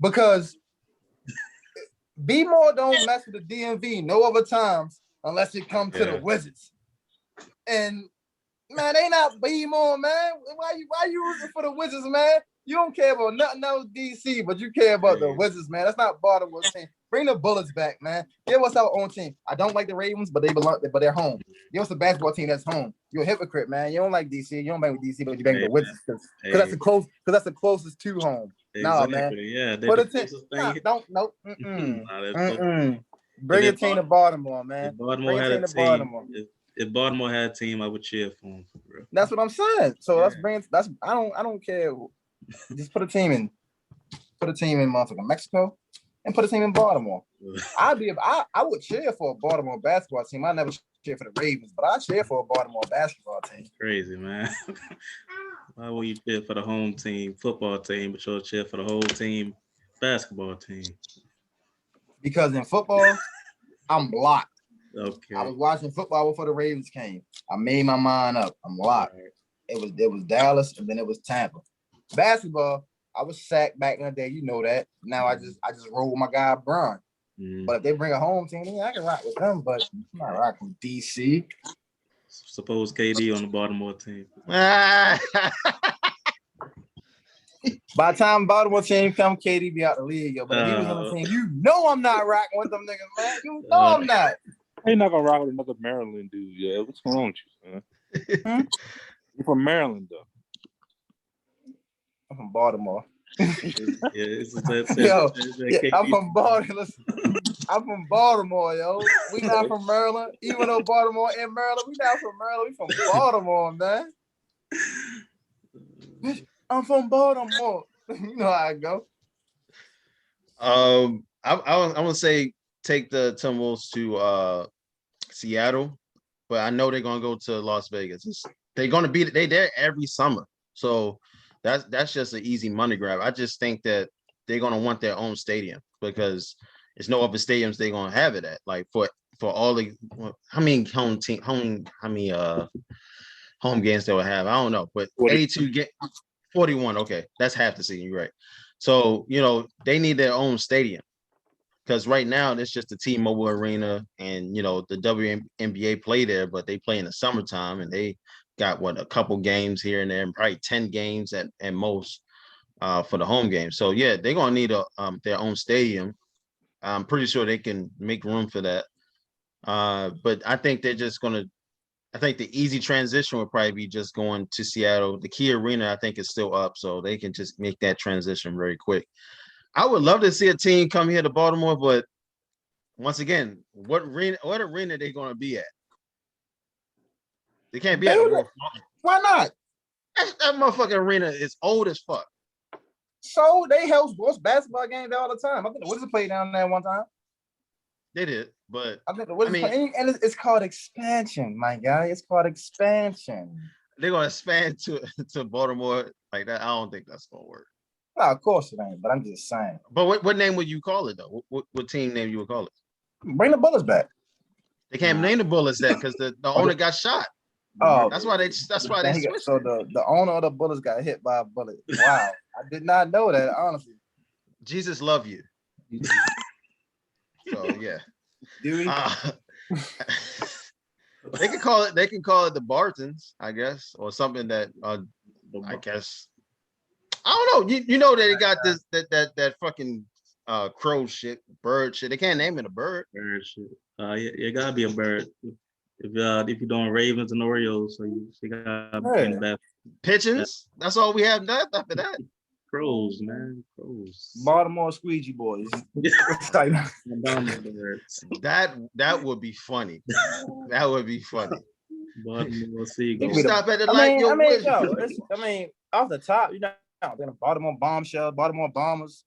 Because B-More don't mess with the DMV no other times unless it comes to the Wizards. And man, they not B-More, man. Why you rooting for the Wizards, man? You don't care about nothing else DC, but you care about the Wizards, man. That's not Baltimore's team. Bring the Bullets back, man. Give us our own team. I don't like the Ravens, but they're home. Give us a basketball team that's home. You're a hypocrite, man. You don't like DC. You don't bang with DC, but you bang with the Wizards because that's the closest to home. Exactly. Nah, man. Yeah, put a team. Bring a team to Baltimore, man. Baltimore had a team. If Baltimore had a team, I would cheer for them. For real. That's what I'm saying. So I don't care. Just put a team in motherfucking Mexico and put a team in Baltimore. I would cheer for a Baltimore basketball team. I never cheer for the Ravens, but I cheer for a Baltimore basketball team. Crazy, man. Why would you cheer for the home team football team, but you'll cheer for the whole team basketball team? Because in football, I'm locked. Okay. I was watching football before the Ravens came. I made my mind up. I'm locked. Right. It was Dallas and then it was Tampa. Basketball, I was sacked back in the day. You know that. Now I just roll with my guy Bron. But if they bring a home team, I can rock with them. But I'm not rocking with DC. Suppose KD on the Baltimore team. By the time Baltimore team come, KD be out the league, yo. But if he was on the team, you know I'm not rocking with them niggas, man. You know I'm not. I ain't not gonna rock with another Maryland dude, yeah. What's going on with you, man? You're from Maryland, though. I'm from Baltimore. I'm from Baltimore. Listen, I'm from Baltimore, yo. We not from Maryland. Even though Baltimore and Maryland, we not from Maryland. We from Baltimore, man. I'm from Baltimore. You know how I go. I want to say take the Timberwolves to Seattle, but I know they're gonna go to Las Vegas. They're gonna be there every summer, so That's just an easy money grab. I just think that they're gonna want their own stadium because there's no other stadiums they're gonna have it at. Like for all the how many home games they will have, I don't know, but 82 41. Okay, that's half the season. You're right. So they need their own stadium because right now it's just the T-Mobile Arena, and the WNBA play there, but they play in the summertime, and they got a couple games here and there, and probably 10 games at most for the home game. So yeah, they're gonna need their own stadium. I'm pretty sure they can make room for that. But I think they're just gonna. I think the easy transition would probably be just going to Seattle. The Key Arena, I think, is still up, so they can just make that transition very quick. I would love to see a team come here to Baltimore, but once again, what arena are they going to be at? They can't be at the World. Why not? That motherfucking arena is old as fuck. So they host sports basketball games there all the time. I think the Wizards played down there one time. They did, but I think the Wizards and it's called expansion, my guy. It's called expansion. They're gonna expand to Baltimore like that. I don't think that's gonna work. No, of course it ain't, but I'm just saying. But what name would you call it though? What team name you would call it? Bring the Bullets back. They can't name the Bullets that because the owner got shot. Oh, that's why they switched. So the owner of the Bullets got hit by a bullet. Wow, I did not know that, honestly. Jesus love you. So yeah. Do we? They can call it the Bartons, I guess, or something that I guess. I don't know. You know that they got this that fucking crow shit, bird shit. They can't name it a bird. Bird shit. You gotta be a bird. If you're doing Ravens and Orioles, so you gotta be in the best. Pigeons. That's all we have left after that. Crows, man. Crows. Baltimore squeegee boys. That would be funny. That would be funny. Baltimore Seagulls. You stop at the light. Off the top, Baltimore bombshell, Baltimore bombers.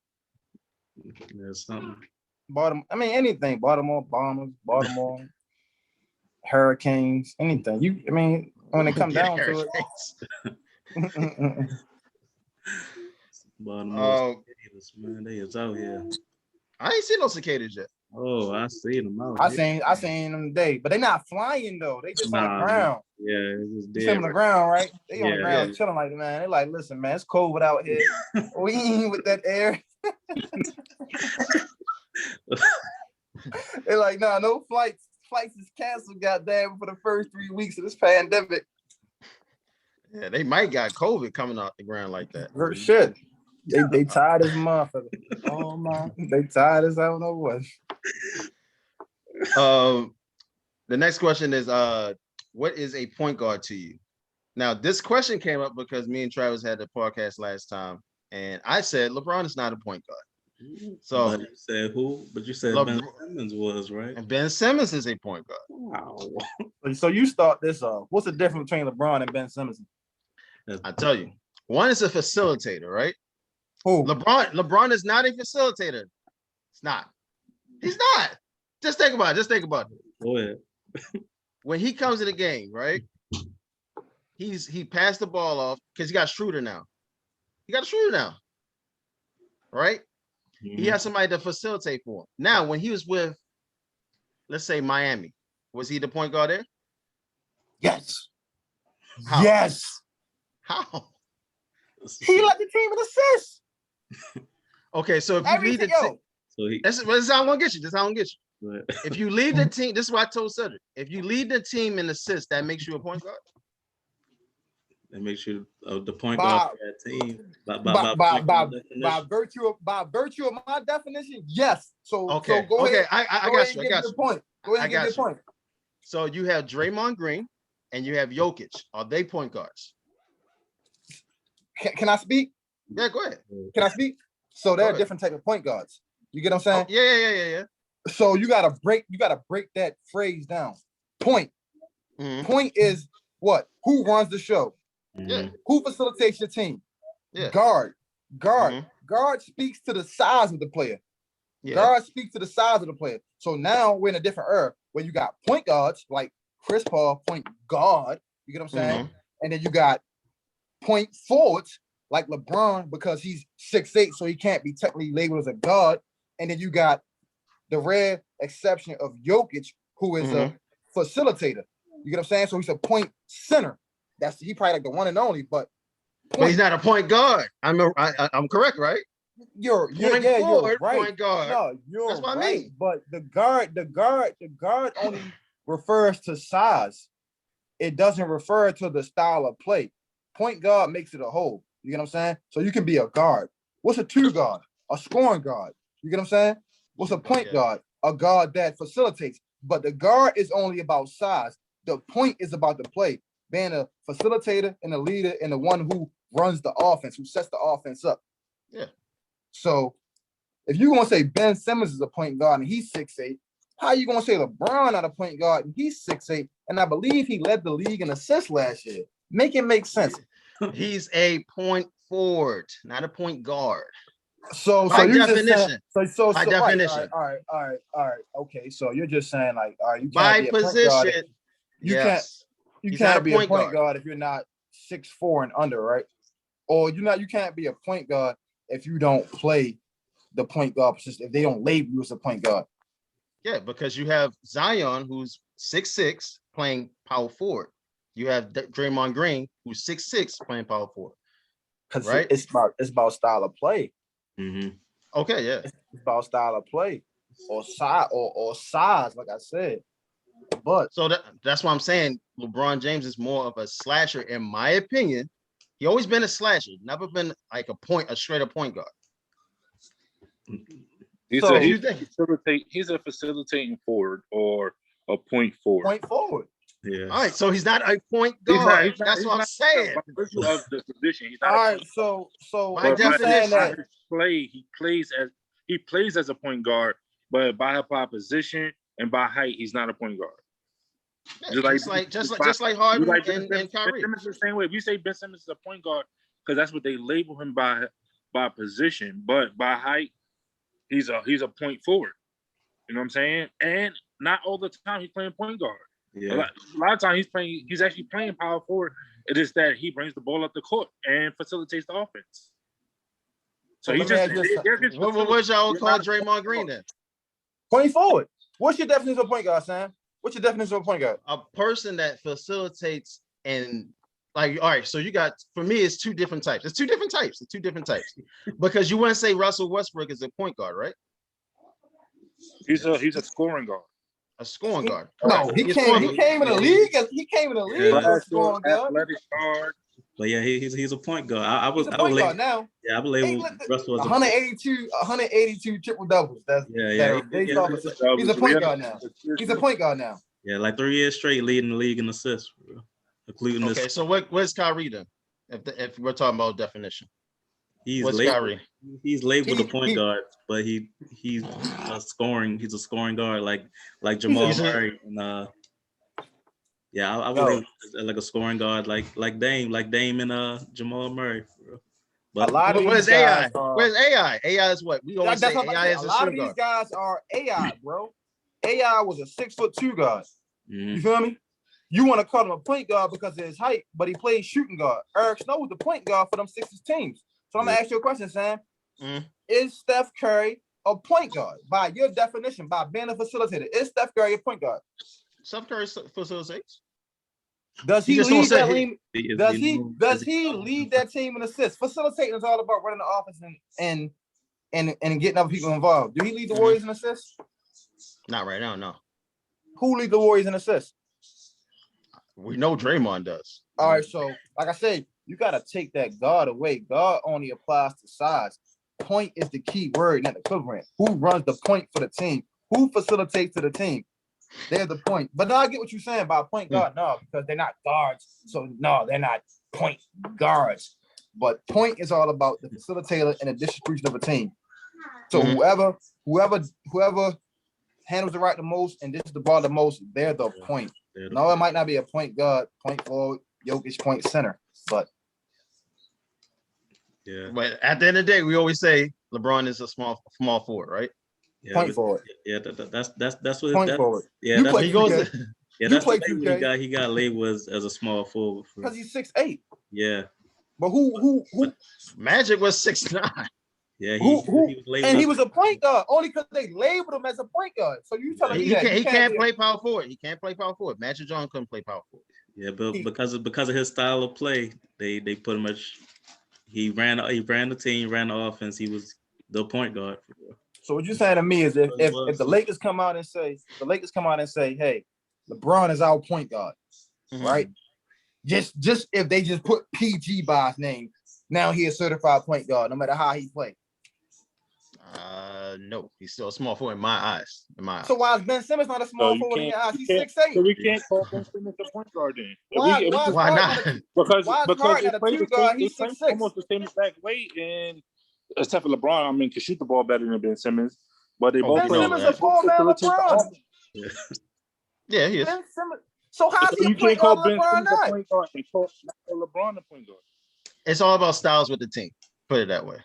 There's something. Anything. Baltimore bombers, Baltimore Hurricanes, anything. When it comes down to it. Baltimore cicadas, man, they is out here. I ain't seen no cicadas yet. Oh, I seen them out. I seen them today, but they're not flying though. They just on the ground. Yeah, it's just dead. On the ground, right? They on the ground chilling like, man. They like, listen, man, it's cold out here. We ain't with that air. They're like, no flights. Flights is canceled, goddamn, for the first 3 weeks of this pandemic. Yeah, they might got COVID coming out the ground like that. Shit. They tired as motherfucker. Oh man, they tired as I don't know what. The next question is what is a point guard to you? Now, this question came up because me and Travis had the podcast last time, and I said LeBron is not a point guard. So but you said who? But you said Ben Simmons was, right? And Ben Simmons is a point guard. Wow. So you start this off. What's the difference between LeBron and Ben Simmons? I tell you, one is a facilitator, right? Who? LeBron is not a facilitator. It's not. He's not. Just think about it. Go ahead. When he comes to the game, right? He passed the ball off because he got Schroeder now. Right? Mm-hmm. He has somebody to facilitate for him. Now, when he was with, let's say, Miami, was he the point guard there? Yes. How? Yes. How? He led the team in assists. Okay, so if you lead the team, this is how I'm gonna get you. Right. If you lead the team, this is what I told Cedric. If you lead the team in assists, that makes you a point guard. That makes you the point guard for that team. By virtue of my definition, yes. So go ahead. Okay, I got you. Go ahead and get your point. So you have Draymond Green and you have Jokic. Are they point guards? Can I speak? Yeah, go ahead. Can I speak? So they're different type of point guards. You get what I'm saying? Yeah. So you gotta break that phrase down. Point. Mm-hmm. Point is what? Who runs the show? Yeah. Who facilitates your team? Yeah. Guard. Mm-hmm. Guard speaks to the size of the player. Yeah. Guard speaks to the size of the player. So now we're in a different era where you got point guards like Chris Paul, point guard. You get what I'm saying? Mm-hmm. And then you got point forwards like LeBron because he's 6'8", so he can't be technically labeled as a guard. And then you got the rare exception of Jokic, who is a facilitator. You get what I'm saying? So he's a point center. He probably like the one and only, but he's not a point guard. I'm correct, right? You're Point right. Point guard. No, you're That's what right. I mean. But the guard only refers to size. It doesn't refer to the style of play. Point guard makes it a whole. You get what I'm saying? So you can be a guard. What's a two guard? A scoring guard. You get what I'm saying? What's a point guard? A guard that facilitates. But the guard is only about size. The point is about the play. Being a facilitator and a leader and the one who runs the offense, who sets the offense up. Yeah. So if you're going to say Ben Simmons is a point guard and he's 6'8", how are you going to say LeBron not a point guard and he's 6'8"? And I believe he led the league in assists last year. Make it make sense. He's a point forward, not a point guard. So by you definition. Just saying, by definition. Right, all right. Okay, so you're just saying like, all right, you by can't be a position. Point guard you can't be a point guard if you're not 6'4" and under, right? Or you can't be a point guard if you don't play the point guard position, if they don't label you as a point guard. Yeah, because you have Zion, who's 6'6", playing power forward. You have Draymond Green, who's 6'6", playing power forward. Right? It's about style of play. Mm-hmm. Okay, yeah. It's about style of play or size, like I said. But so that's why I'm saying LeBron James is more of a slasher, in my opinion. He always been a slasher, never been like a straight up point guard. He's a facilitating forward or a point forward. Point forward. Yeah. All right, so he's not a point guard. That's what I'm saying. By virtue of the position, he's not. All right, so by definition, he plays as a point guard, but by position and by height, he's not a point guard. Yeah, just like Harden and Kyrie. Ben Simmons the same way. If you say Ben Simmons is a point guard, because that's what they label him by position, but by height, he's a point forward. You know what I'm saying? And not all the time he's playing point guard. Yeah. A lot of times he's actually playing power forward. It is that he brings the ball up the court and facilitates the offense. So he what y'all call Draymond Green then? Point forward. What's your definition of point guard, Sam? What's your definition of point guard? A person that facilitates and like, all right, so you got, for me, it's two different types. It's two different types. Because you wouldn't say Russell Westbrook is a point guard, right? He's a scoring guard. A scoring guard. No, he came in the league. He came in the league as a scoring guard. Athletic guard. But yeah, he's a point guard. I He's a point guard now. Yeah, I believe Russell was 182 triple doubles. He's a point guard now. He's a point guard now. Yeah, like 3 years straight leading the league in assists, including this. Okay, so where's Kyrie then? If we're talking about definition, He's labeled a point guard, but he's a scoring guard like Jamal Murray and I believe like a scoring guard like Dame and Jamal Murray. But where's AI? Where's AI? AI is what? We always say AI is a lot of these guys are AI, bro. AI was a 6'2" guard. Mm-hmm. You feel me? You want to call him a point guard because of his height, but he plays shooting guard. Eric Snow was the point guard for them Sixers teams. So I'm gonna ask you a question, Sam. Is Steph Curry a point guard by your definition, by being a facilitator? Is Steph Curry a point guard? Steph Curry facilitates. Does he lead that team? Does he lead that team in assists? Facilitating is all about running the offense and getting other people involved. Do he lead the Warriors in assists? Not right now, no. Who leads the Warriors in assists? We know Draymond does. All right, so like I said, you got to take that guard away. Guard only applies to size. Point is the key word, not the equivalent. Who runs the point for the team? Who facilitates to the team? They're the point. But now I get what you're saying about point guard. No, because they're not guards. So no, they're not point guards. But point is all about the facilitator and the distribution of a team. So whoever handles the right the most and dishes the ball the most, they're the point. No, it might not be a point guard, point forward, Jokic point center, but But at the end of the day, we always say LeBron is a small forward, right? Yeah, point forward. Yeah, that's what point forward. Yeah, that's he goes. Yeah, that's what he got labeled as a small forward because he's 6'8". Yeah. But who Magic was 6'9". Yeah, who was labeled and he as- was a point guard only because they labeled him as a point guard. So you telling me He that can't. He can't be a- play power forward. He can't play power forward. Magic Johnson couldn't play power forward. Yeah, but because of his style of play, they pretty much he ran the team, ran the offense. He was the point guard. So what you're saying to me is if He was. the Lakers come out and say, hey, LeBron is our point guard, Mhm. right? Just if they just put PG by his name, now he a certified point guard, no matter how he play. No, he's still a small forward in my eyes. So why is Ben Simmons not a small forward in your eyes? He's 6'8". So we can't call Ben Simmons a point guard then. Why Why Hart not? Because why is because Hart they not a play two the guard? same, He's they play 6'6". almost the same exact way, and except for LeBron, I mean, can shoot the ball better than Ben Simmons, but they both Ben play. Simmons a four-man facilitate the LeBron. offense. Yeah, he is. Ben Simmons. So how's So he a you point can't call guard? Ben LeBron Simmons a not. point guard and call LeBron a point guard. It's all about styles with the team. Put it that way.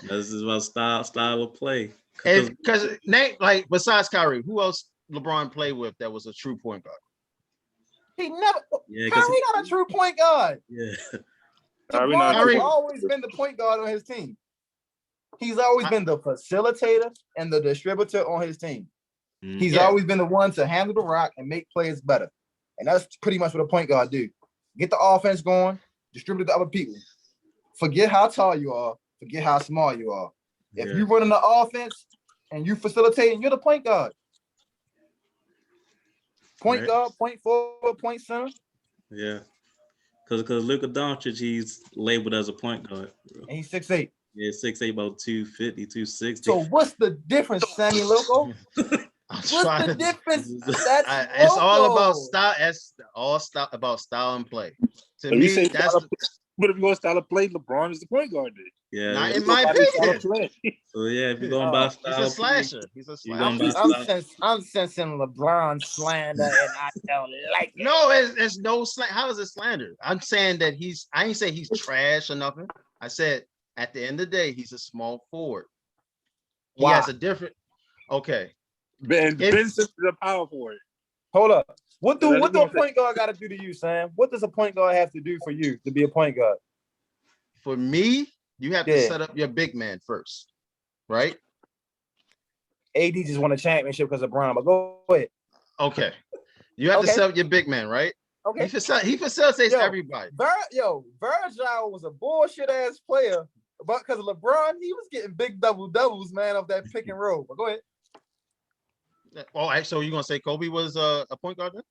This is about style of play. Because Nate, like besides Kyrie, who else LeBron played with that was a true point guard? He never. Yeah, 'cause Kyrie not a true point guard. Yeah, Kyrie not LeBron a has true- always been the point guard on his team. He's always been the facilitator and the distributor on his team. He's Yeah. always been the one to handle the rock and make players better. And that's pretty much what a point guard do. Get the offense going, distribute it to other people. Forget how tall you are, forget how small you are. If you running the offense and you facilitating, you're the point guard. Point Right. guard, point forward, point center. yeah. Because Luka Doncic, he's labeled as a point guard. And he's 6'8". Yeah, 6'8", about 250, 260. So what's the difference, Sammy Loco? I'm What's trying the to- difference? That's it's all about Loco. style. It's all style about style and play. To If you me, say that's style of play, but if you go style of play, LeBron is the point guard. Then. Yeah, not yeah. in my Nobody's style of opinion. play. So yeah, if you're going by He's style a of play, slasher. He's a You going slasher. by- I'm sensing LeBron slander, and I don't like it. No, it's no slander. How is it slander? I'm saying that I ain't say he's trash or nothing. I said at the end of the day, he's a small forward. He Why? has a different. Okay, Ben Simmons is a power forward. Hold up. What do That's a what I'm point guard got to do to you, Sam? What does a point guard have to do for you to be a point guard? for me, you have to Yeah. set up your big man first, right? AD just won a championship because of Brown, but go ahead. Okay, you have to Okay. set up your big man, right? Okay. He facilitates Yo, everybody. Virgil was a bullshit ass player, but because of LeBron, he was getting big doubles, man, off that pick and roll. But go ahead. Oh, so you gonna say Kobe was a point guard then?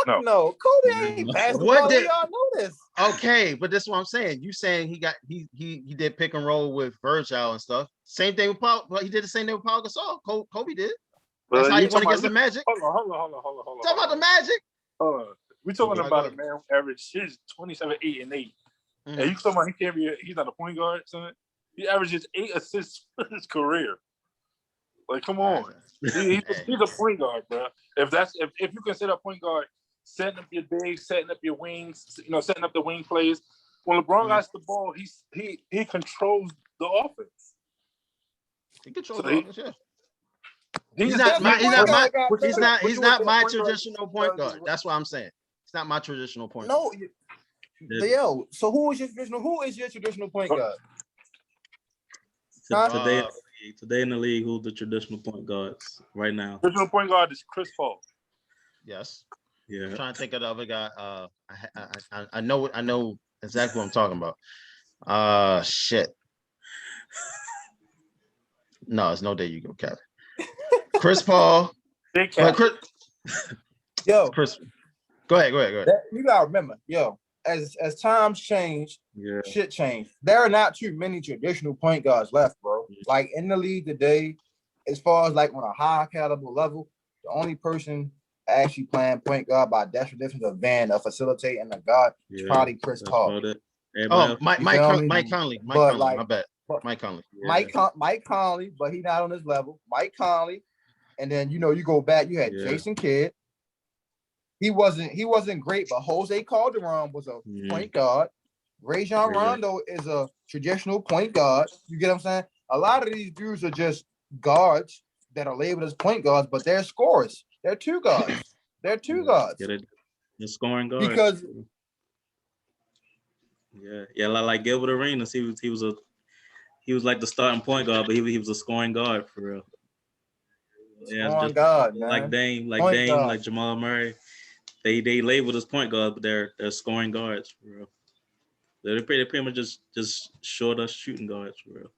Fuck no. Kobe ain't basketball. What did- We all know this. Okay, but that's what I'm saying. You saying he did pick and roll with Virgil and stuff. Same thing with Paul. Well, he did the same thing with Paul Gasol. Kobe did. That's how he went against the Magic. Hold on. Talk about the Magic. Hold on. We're talking Oh, about a God. man who averaged his 27, 8, and 8. Mhm. And you talking about he's not a point guard, son? He averages 8 assists for his career. Like, come on. He's a point guard, bro. If you consider a point guard setting up your bigs, setting up your wings, setting up the wing plays. When LeBron gets the ball, he controls the offense. He controls So the offense, yeah. He's not my point guard. traditional point guard. That's what I'm saying. It's not my traditional point guard. No, yo. So who is your traditional point guard? Today in the league, who's the traditional point guards right now? Traditional point guard is Chris Paul. Yes. Yeah. I'm trying to think of the other guy. I know exactly what I'm talking about. Shit. No, it's no There You Go, Captain. Chris Paul. Big Cat. Chris. Go ahead. You gotta remember, as times change, Yeah. shit changed. There are not too many traditional point guards left, bro. Like in the league today, as far as like on a high caliber level, the only person actually playing point guard by definition of Van, a facilitator and a guard, is Yeah. probably Chris That's Paul. about it. Oh, Everybody Mike feel me? Conley. But, like- My bad. but- Mike Conley. Mike Conley, but he not on his level. Mike Conley, and then you go back. You had Yeah. Jason Kidd. He wasn't great, but Jose Calderon was a Mhm. point guard. Rajon Yeah. Rondo is a traditional point guard. You get what I'm saying? A lot of these dudes are just guards that are labeled as point guards, but they're scorers. They're two guards. They're two guards. Get it. The scoring guard. Because Yeah. Like Gilbert Arenas, he was like the starting point guard, but he was a scoring guard for real. Yeah, Scoring just guard, man. like Dame, Point guard. like Jamal Murray. They labeled as point guard, but they're scoring guards for real. They're pretty much just shorter shooting guards for real.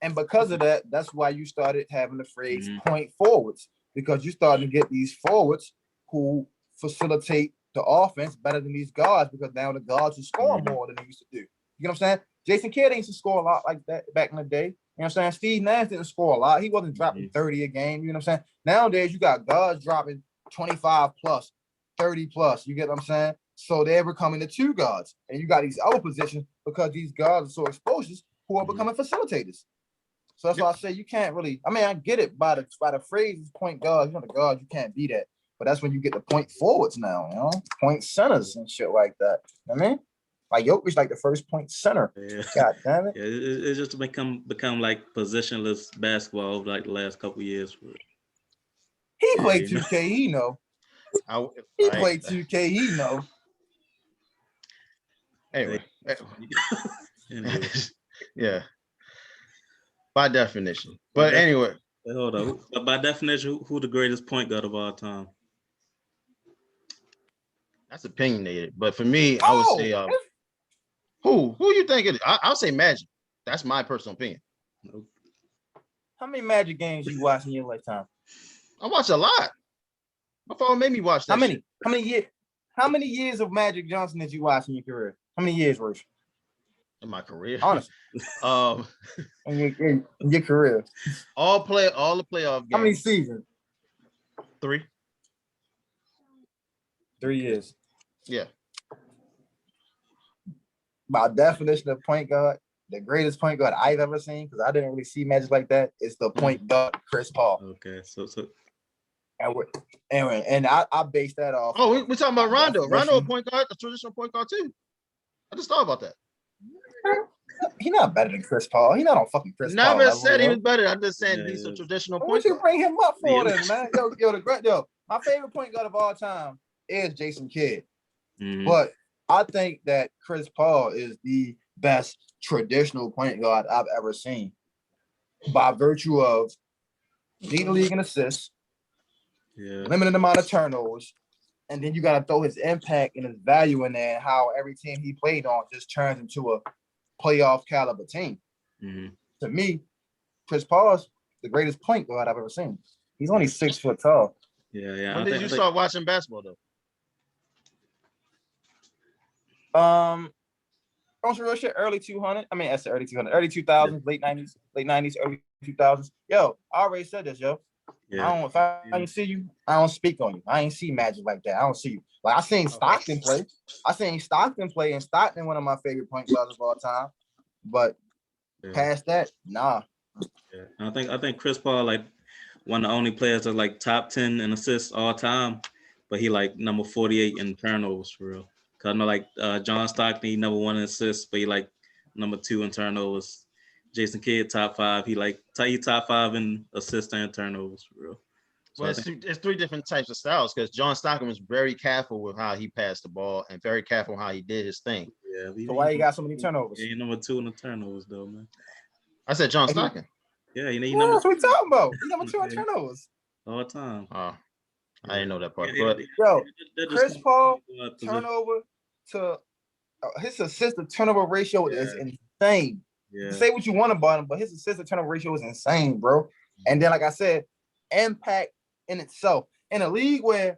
And because of that, that's why you started having the phrase Mhm. point forwards, because you started to get these forwards who facilitate the offense better than these guards, because now the guards are scoring more than they used to do. You know what I'm saying? Jason Kidd ain't used to score a lot like that back in the day. You know what I'm saying? Steve Nash didn't score a lot. He wasn't dropping 30 a game. You know what I'm saying? Nowadays, you got guards dropping 25 plus, 30 plus. You get what I'm saying? So they're becoming the two guards. And you got these other positions because these guards are so exposed who are becoming facilitators. So that's why I say you can't really. I mean, I get it by the phrase point guard. You know, the guard, you can't be that. But that's when you get the point forwards now, you know, point centers and shit like that. You know what I mean, like Jokic, like the first point center. Yeah. God damn it. Yeah, it's just become like positionless basketball over like the last couple of years. He played 2K, he know. He played 2K, he know. Anyway. Anyway. Yeah. By definition. But anyway. Hold on. By definition, who the greatest point guard of all time? That's opinionated. But for me, I would say who you think it is? I'll say Magic. That's my personal opinion. Nope. How many Magic games you watch in your lifetime? I watch a lot. My father made me watch that. How many? Shit. How many years of Magic Johnson did you watch in your career? How many years, Rich? In my career, honestly. In your career. All the playoff games. How many seasons? 3. 3 years. Yeah. By definition of point guard, the greatest point guard I've ever seen, because I didn't really see Magic like that, is the point guard Chris Paul. Okay, so and I based that off. Oh, we're talking about Rondo. Rondo, a point guard, a traditional point guard too. I just thought about that. He's not better than Chris Paul. He's not on fucking Chris Paul. Never said he was better. I'm just saying he's a traditional point guard. What you bring him up for then, man? Yo, my favorite point guard of all time is Jason Kidd. Mm-hmm. But I think that Chris Paul is the best traditional point guard I've ever seen, by virtue of leading the league in assists, limited amount of turnovers, and then you got to throw his impact and his value in there, and how every team he played on just turns into a playoff caliber team. Mm-hmm. To me, Chris Paul's the greatest point guard I've ever seen. He's only 6 foot tall. Yeah. When did you start watching basketball though? On some real shit, early 200. I mean, I said early 200, early 2000s, late 90s, early 2000s. Yo, I already said this, yo. Yeah. If I ain't see you, I don't speak on you. I ain't see Magic like that. I don't see you. Like I seen Stockton play. And Stockton one of my favorite point guards of all time. But past that, nah. Yeah. I think Chris Paul like one of the only players that's like top 10 in assists all time, but he like number 48 in turnovers for real. Cause I know like John Stockton, he number 1 in assists, but he like number 2 in turnovers. Jason Kidd top 5. He top 5 in assists and turnovers for real. So well, it's 3 different types of styles, because John Stockton was very careful with how he passed the ball and very careful how he did his thing. Yeah. So why you got so many turnovers? He number 2 in the turnovers though, man. I said John Stockton. Yeah, he number. That's what we talking about. He number 2 in turnovers all the time. Oh, I didn't know that part. Yeah, but Chris Paul turnover to his assist to turnover ratio is insane. Yeah. Say what you want about him, but his assist to turnover ratio is insane, bro. And then, like I said, impact in itself in a league where,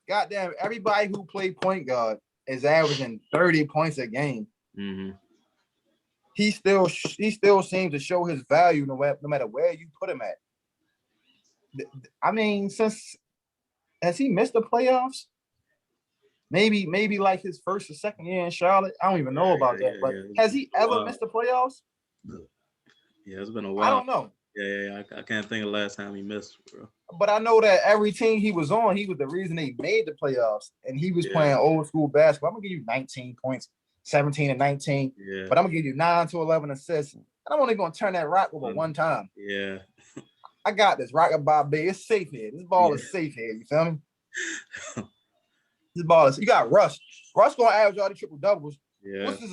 goddamn, everybody who played point guard is averaging 30 points a game. Mm-hmm. He still seems to show his value no matter where you put him at. I mean, has he missed the playoffs? Maybe like his first or second year in Charlotte. I don't even know about that. But has he ever missed the playoffs? Yeah, it's been a while. I don't know. Yeah. I can't think of the last time he missed, bro. But I know that every team he was on, he was the reason they made the playoffs. And he was playing old school basketball. I'm going to give you 19 points, 17 and 19. Yeah. But I'm going to give you 9 to 11 assists. And I'm only going to turn that rock over one time. Yeah. I got this. Rockabye Bay. It's safe here. This ball is safe here. You feel me? This ball is. You got Russ. Russ going to average all the triple doubles. Yeah. What's his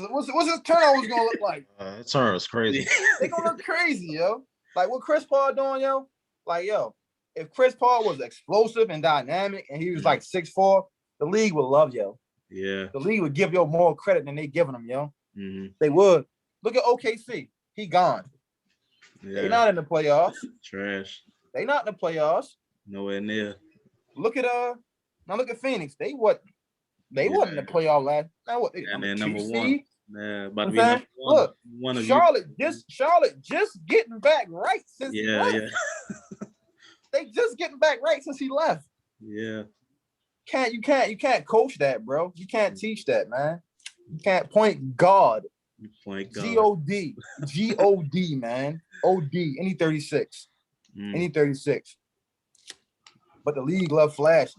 turnovers gonna look like? That turn was crazy. They gonna look crazy, yo. Like what Chris Paul doing, yo. Like yo, if Chris Paul was explosive and dynamic and he was like 6'4", the league would love yo. Yeah. The league would give yo more credit than they giving him, yo. Mm-hmm. They would. Look at OKC. He gone. Yeah. They not in the playoffs. Trash. They not in the playoffs. Nowhere near. Look at now look at Phoenix. They wasn't in the playoff last. Now what? And they're number 1. seed? Yeah, about to be number 1. Look, one of Charlotte just getting back right since he left. Yeah. They just getting back right since he left. Yeah. You can't coach that, bro. You can't teach that, man. You can't point guard. Point guard. G-O-D. G-O-D, man. O-D. Any 36. Any 36. But the league love flash.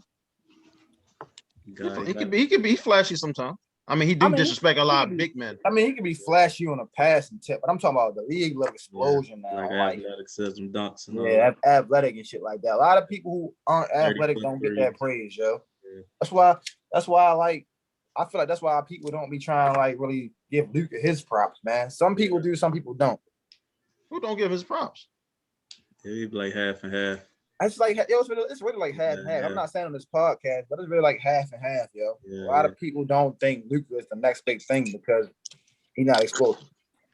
He could be flashy sometimes. I mean, he disrespect a lot of big men. I mean, he can be flashy on a passing tip, but I'm talking about the league love explosion now. Like athleticism, dunks, and all athletic and shit like that. A lot of people who aren't athletic don't get that praise, yo. Yeah. That's why I feel like that's why people don't be trying to like really give Luka his props, man. Some people do, some people don't. Who don't give his props? Yeah, he like half and half. It's like it's really like half and half. I'm not saying on this podcast, but it's really like half and half, yo. A lot of people don't think Luka is the next big thing because he's not explosive.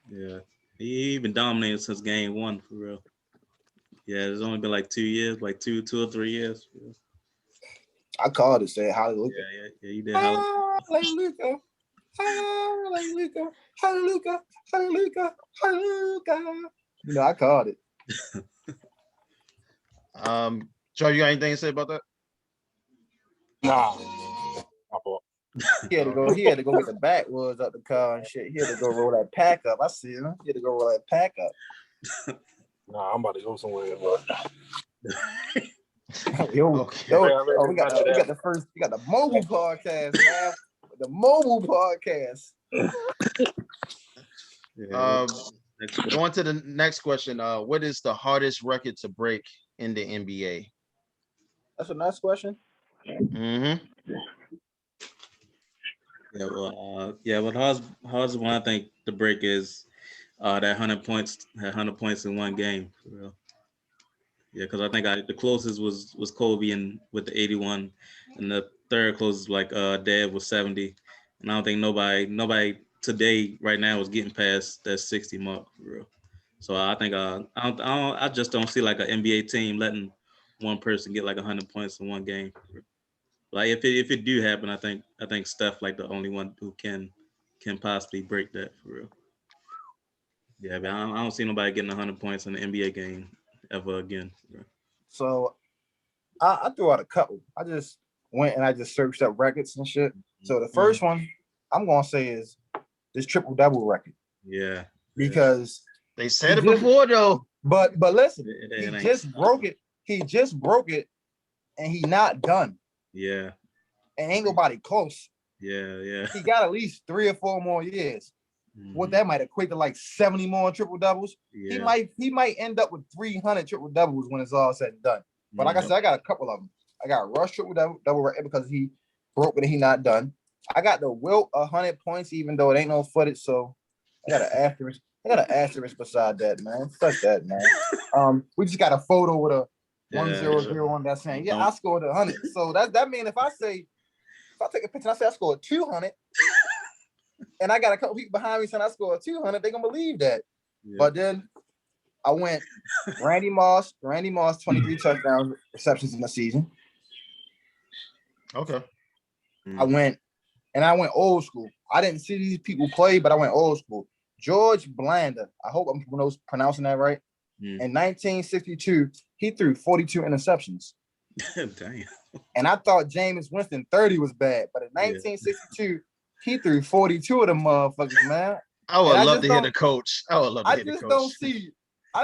Yeah, he been dominating since game 1 for real. Yeah, it's only been like 2 years, like two or 3 years. I called it, said hallelujah. Yeah, you did. Hallelujah, hallelujah, hallelujah, hallelujah, hallelujah. You know, I called it. Joe, you got anything to say about that? Nah. He had to go get the backwoods up the car and shit. He had to go roll that pack up. I see him. He had to go roll that pack up. Nah, I'm about to go somewhere. We got the mobile podcast, man. The mobile podcast. Going to the next question. What is the hardest record to break in the NBA? That's a nice question. Mm-hmm. But hardest one I think to break is that 100 points in one game. For real. Yeah, because I think the closest was Kobe and with the 81, and the third closest like Dad was 70, and I don't think nobody today right now is getting past that 60 mark for real. So I think I just don't see like an NBA team letting one person get like 100 points in one game. Like if it do happen, I think Steph like the only one who can possibly break that for real. Yeah, but I don't see nobody getting 100 points in the NBA game ever again. So I threw out a couple. I just went and I just searched up records and shit. So the first one I'm gonna say is this triple-double record. Yeah. Because they said it before though. But listen, he just broke it. He just broke it and he not done. Yeah. And ain't nobody close. Yeah. He got at least 3 or 4 more years. What that might equate to like 70 more triple doubles. Yeah. He might end up with 300 triple doubles when it's all said and done. But like I said, I got a couple of them. I got Russ triple double record because he broke it and he not done. I got the Wilt 100 points, even though it ain't no footage. So I got an asterisk. I got an asterisk beside that, man. Fuck that, man. We just got a photo with a 1001 on that saying, I scored 100. So that means if I take a picture and I say I scored 200. And I got a couple people behind me saying I scored 200, they're gonna believe that. Yeah. But then I went Randy Moss, 23 touchdowns, receptions in the season. Okay. I went old school. I didn't see these people play, but I went old school. George Blanda, I hope I'm pronouncing that right. In 1962, he threw 42 interceptions. Damn. And I thought Jameis Winston 30 was bad, but in 1962, he threw 42 of them motherfuckers, man. I would love to hear the coach. I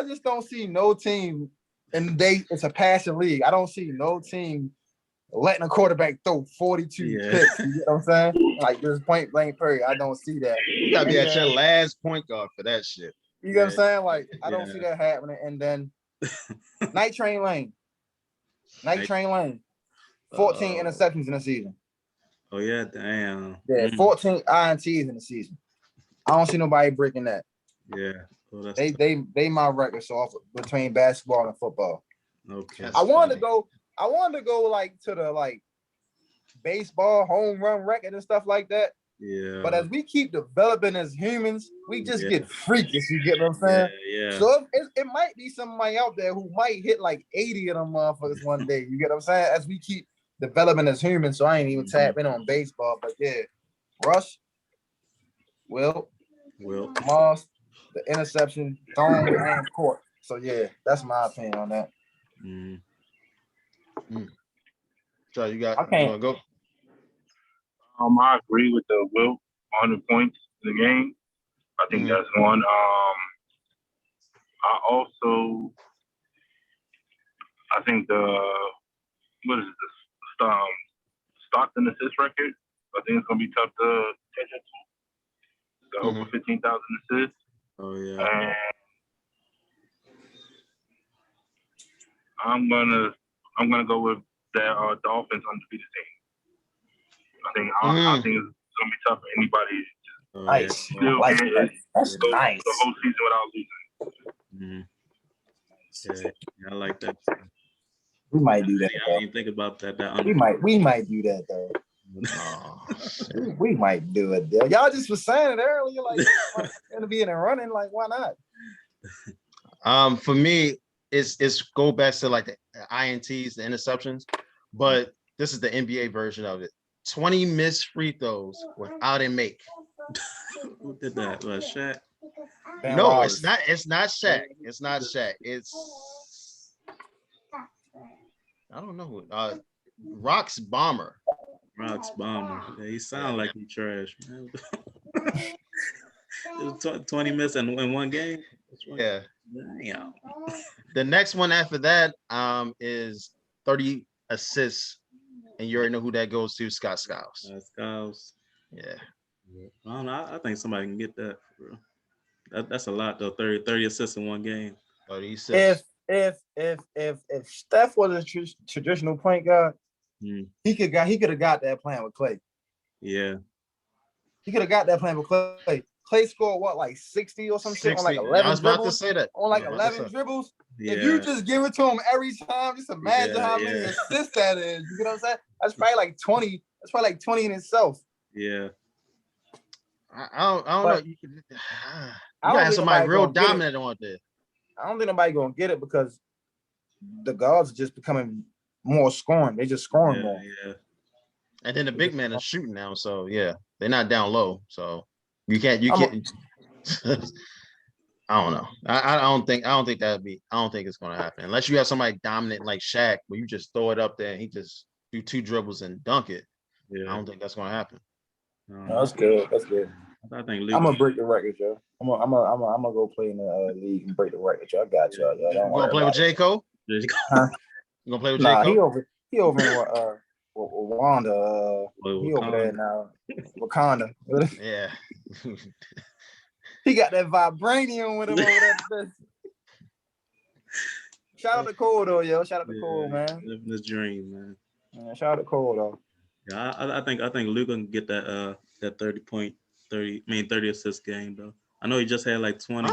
just don't see no team, and it's a passing league. I don't see no team letting a quarterback throw 42 picks. You know what I'm saying? Like this point blank period. I don't see that. You gotta be at your last point guard for that shit. You know what I'm saying? Like I don't see that happening. And then Night Train Lane. 14 interceptions in a season. Oh yeah, damn. Yeah, 14 INTs in the season. I don't see nobody breaking that. Yeah. Oh, that's They my record so off between basketball and football. okay. That's I wanted funny. to go like to the like baseball home run record and stuff like that. Yeah. But as we keep developing as humans, we just Yeah. get freakish. You get what I'm Yeah, saying? yeah. So it might be somebody out there who might hit like 80 of them motherfuckers one day. You get what I'm saying? As we keep developing as humans, so I ain't even tapping on baseball. But yeah, Rush, Will, Moss, the interception, thrown and caught. So yeah, that's my opinion on that. So you I can't. want to go? I agree with the Will 100 points in the game. I think that's one. I think what is this? Stockton assist record. I think it's gonna be tough to catch up to. The over 15,000 assists. Oh yeah. And I'm gonna go with that Dolphins undefeated team. I think it's gonna be tough for anybody. Nice. Yeah. Like that. That's nice. The whole season without losing. Yeah, I like that. We might do that. I didn't even think about that. We might do that though. Oh, we might do it. Though. Y'all just was saying it earlier, like gonna be in the running. Like, why not? For me, it's go back to like the INTs, the interceptions, but this is the NBA version of it. 20 missed free throws without a make. Who did that? Shaq? No, it's not. It's not Shaq. It's not Shaq. It's I don't know who. Rock's Bomber. Rock's Bomber. Yeah, he sound like he trash, man. It was 20 minutes in one game. Yeah. Damn. The next one after that is 30 assists, and you already know who that goes to, Scott Skiles. Skiles. Yeah. I don't know. I think somebody can get that. That's a lot though. 30 assists in one game. 30 assists. If Steph was a traditional point guard, he could have got that playing with Clay. Yeah. He could have got that playing with Clay. Clay scored what, like 60 or some shit on like 11 I was about dribbles? to say that. On like 11 dribbles? Yeah. If you just give it to him every time, just imagine how many assists that is. You get what I'm saying? That's probably like 20. That's probably like 20 in itself. Yeah. I don't know. You gotta have somebody real dominant on there. I don't think nobody gonna get it because the guards are just becoming more scoring. They just scoring more. Yeah. And then the big man is shooting now, so yeah, they're not down low. So you can't. I don't know. I don't think it's gonna happen unless you have somebody dominant like Shaq, where you just throw it up there and he just do 2 dribbles and dunk it. Yeah. I don't think that's gonna happen. No, that's good. That's good. I think I'm gonna break the record, yo. I'm gonna go play in the league and break the record, yo. I got y'all. You gonna play with J. Cole? Huh? You gonna play with J. Cole? He over in Rwanda. He over there now. Wakanda. Yeah. He got that vibranium with him over there. Shout out to Cole though, yo. Shout out to Cole, man. Living his dream, man. Yeah, shout out to Cole though. Yeah, I think Luka can get that 30 assist game though. I know he just had like 20.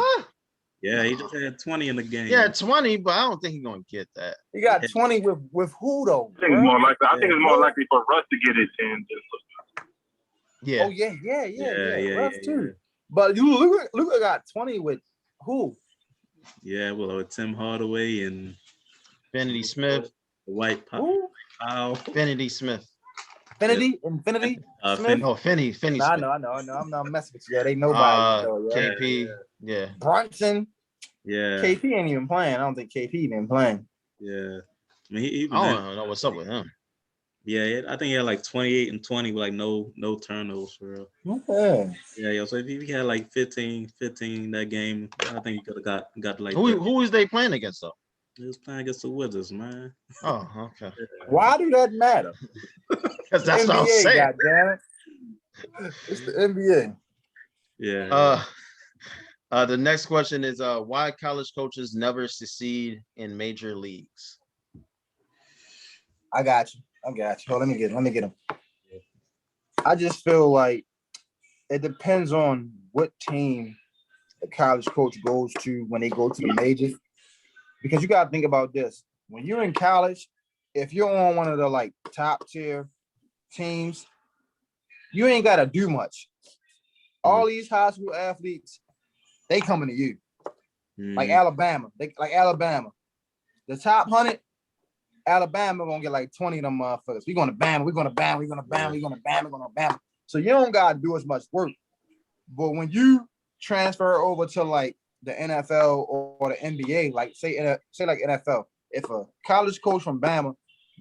Yeah, he just had 20 in the game. Yeah, 20, but I don't think he's gonna get that. He got 20 with who though? I think it's more likely for Russ to get it than Luka. Yeah. Oh yeah. Russ too. Yeah. But Luka got 20 with who? Yeah, well, with Tim Hardaway and Finney Smith. White Powell. Finney Smith. Infinity? Smith? Oh, Finney Smith. I know. I'm not messing with you. Yeah, they nobody. KP. Yeah. Brunson. Yeah. KP ain't even playing. I don't think KP been playing. Yeah. I mean, I don't know what's up with him. Yeah, I think he had like 28 and 20 with like no turnovers for real. Okay. Yeah, so if he had like 15 that game, I think he could have got like who is they playing against though? He was playing against the Wizards, man. Oh, okay. Why do that matter? Because that's what I'm saying. Goddammit. It's the NBA. Yeah. The next question is why college coaches never succeed in major leagues? I got you. Oh, let me get him. I just feel like it depends on what team the college coach goes to when they go to the majors. Because you got to think about this. When you're in college, if you're on one of the like top tier teams, you ain't got to do much. All these high school athletes, they coming to you. Like Alabama. The top 100, Alabama gonna get like 20 of them motherfuckers. We're gonna Bama, we're gonna Bama, we're gonna Bama, we're gonna Bama, we're gonna Bama. So you don't gotta do as much work. But when you transfer over to like the NFL or the NBA, like say like NFL, if a college coach from Bama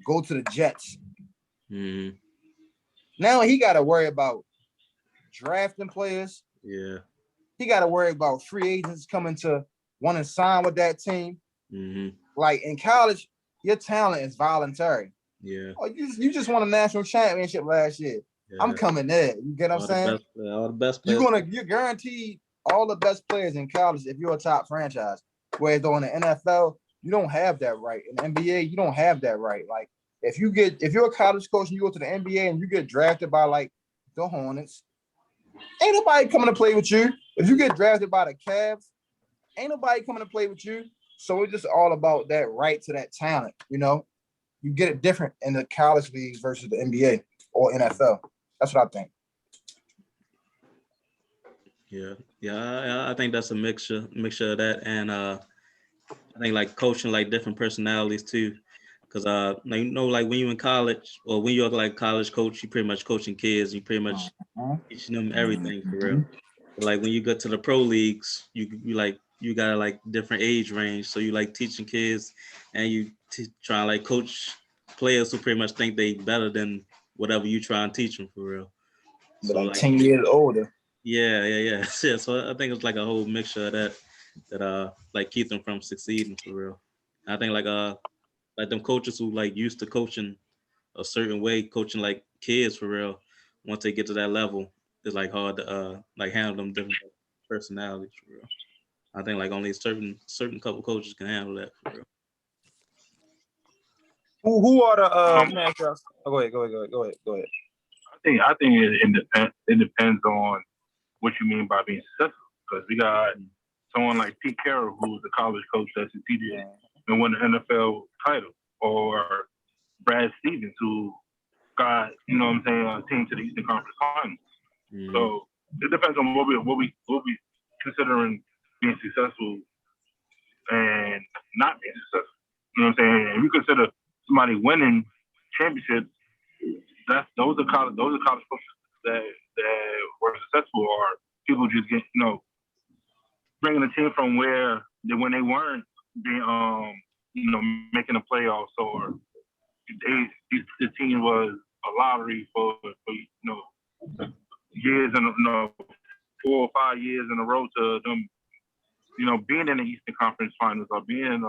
go to the Jets, now he got to worry about drafting players. Yeah. He got to worry about free agents coming to want to sign with that team. Like in college, your talent is voluntary. Yeah. Oh, you just won a national championship last year. Yeah. I'm coming there. You get what I'm saying? All the best players. You're guaranteed all the best players in college if you're a top franchise. Whereas though in the NFL, you don't have that right. In the NBA, you don't have that right. Like if you're a college coach and you go to the NBA and you get drafted by like the Hornets, ain't nobody coming to play with you. If you get drafted by the Cavs, ain't nobody coming to play with you. So it's just all about that right to that talent, you know? You get it different in the college leagues versus the NBA or NFL. That's what I think. Yeah, I think that's a mixture of that, and I think like coaching like different personalities too, because like, you know, like when you're in college or when you're like college coach, you pretty much coaching kids, you pretty much teaching them everything for real. But like when you go to the pro leagues, you got like different age range, so you like teaching kids, and you try to like coach players who pretty much think they better than whatever you try and teach them for real. So like 10 years older. Yeah. So I think it's like a whole mixture of that like keep them from succeeding for real. I think like them coaches who like used to coaching a certain way, coaching like kids for real, once they get to that level, it's like hard to like handle them different personalities for real. I think like only certain couple coaches can handle that for real. Who are the go ahead. I think it depends on what you mean by being successful. Because we got someone like Pete Carroll, who's a college coach that succeeded and won the NFL title, or Brad Stevens, who got, you know what I'm saying, a team to the Eastern Conference Finals. So it depends on what we considering being successful and not being successful. You know what I'm saying? If you consider somebody winning championships, those are college coaches that were successful, or people just get, you know, bringing a team from where when they weren't being you know, making the playoffs, or the team was a lottery for you know, years in 4 or 5 years in a row to them, you know, being in the Eastern Conference Finals or being you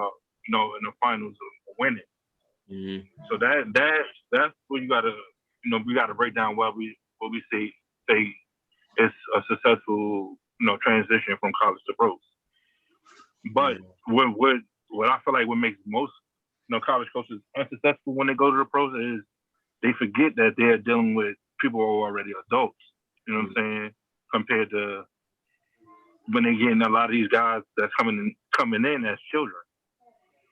know, in the finals or winning. So that's where you gotta, you know, we gotta break down what we say it's a successful, you know, transition from college to pros. But what I feel like what makes most, you know, college coaches unsuccessful when they go to the pros is they forget that they're dealing with people who are already adults. You know what I'm saying? Compared to when they getting a lot of these guys that's coming in as children.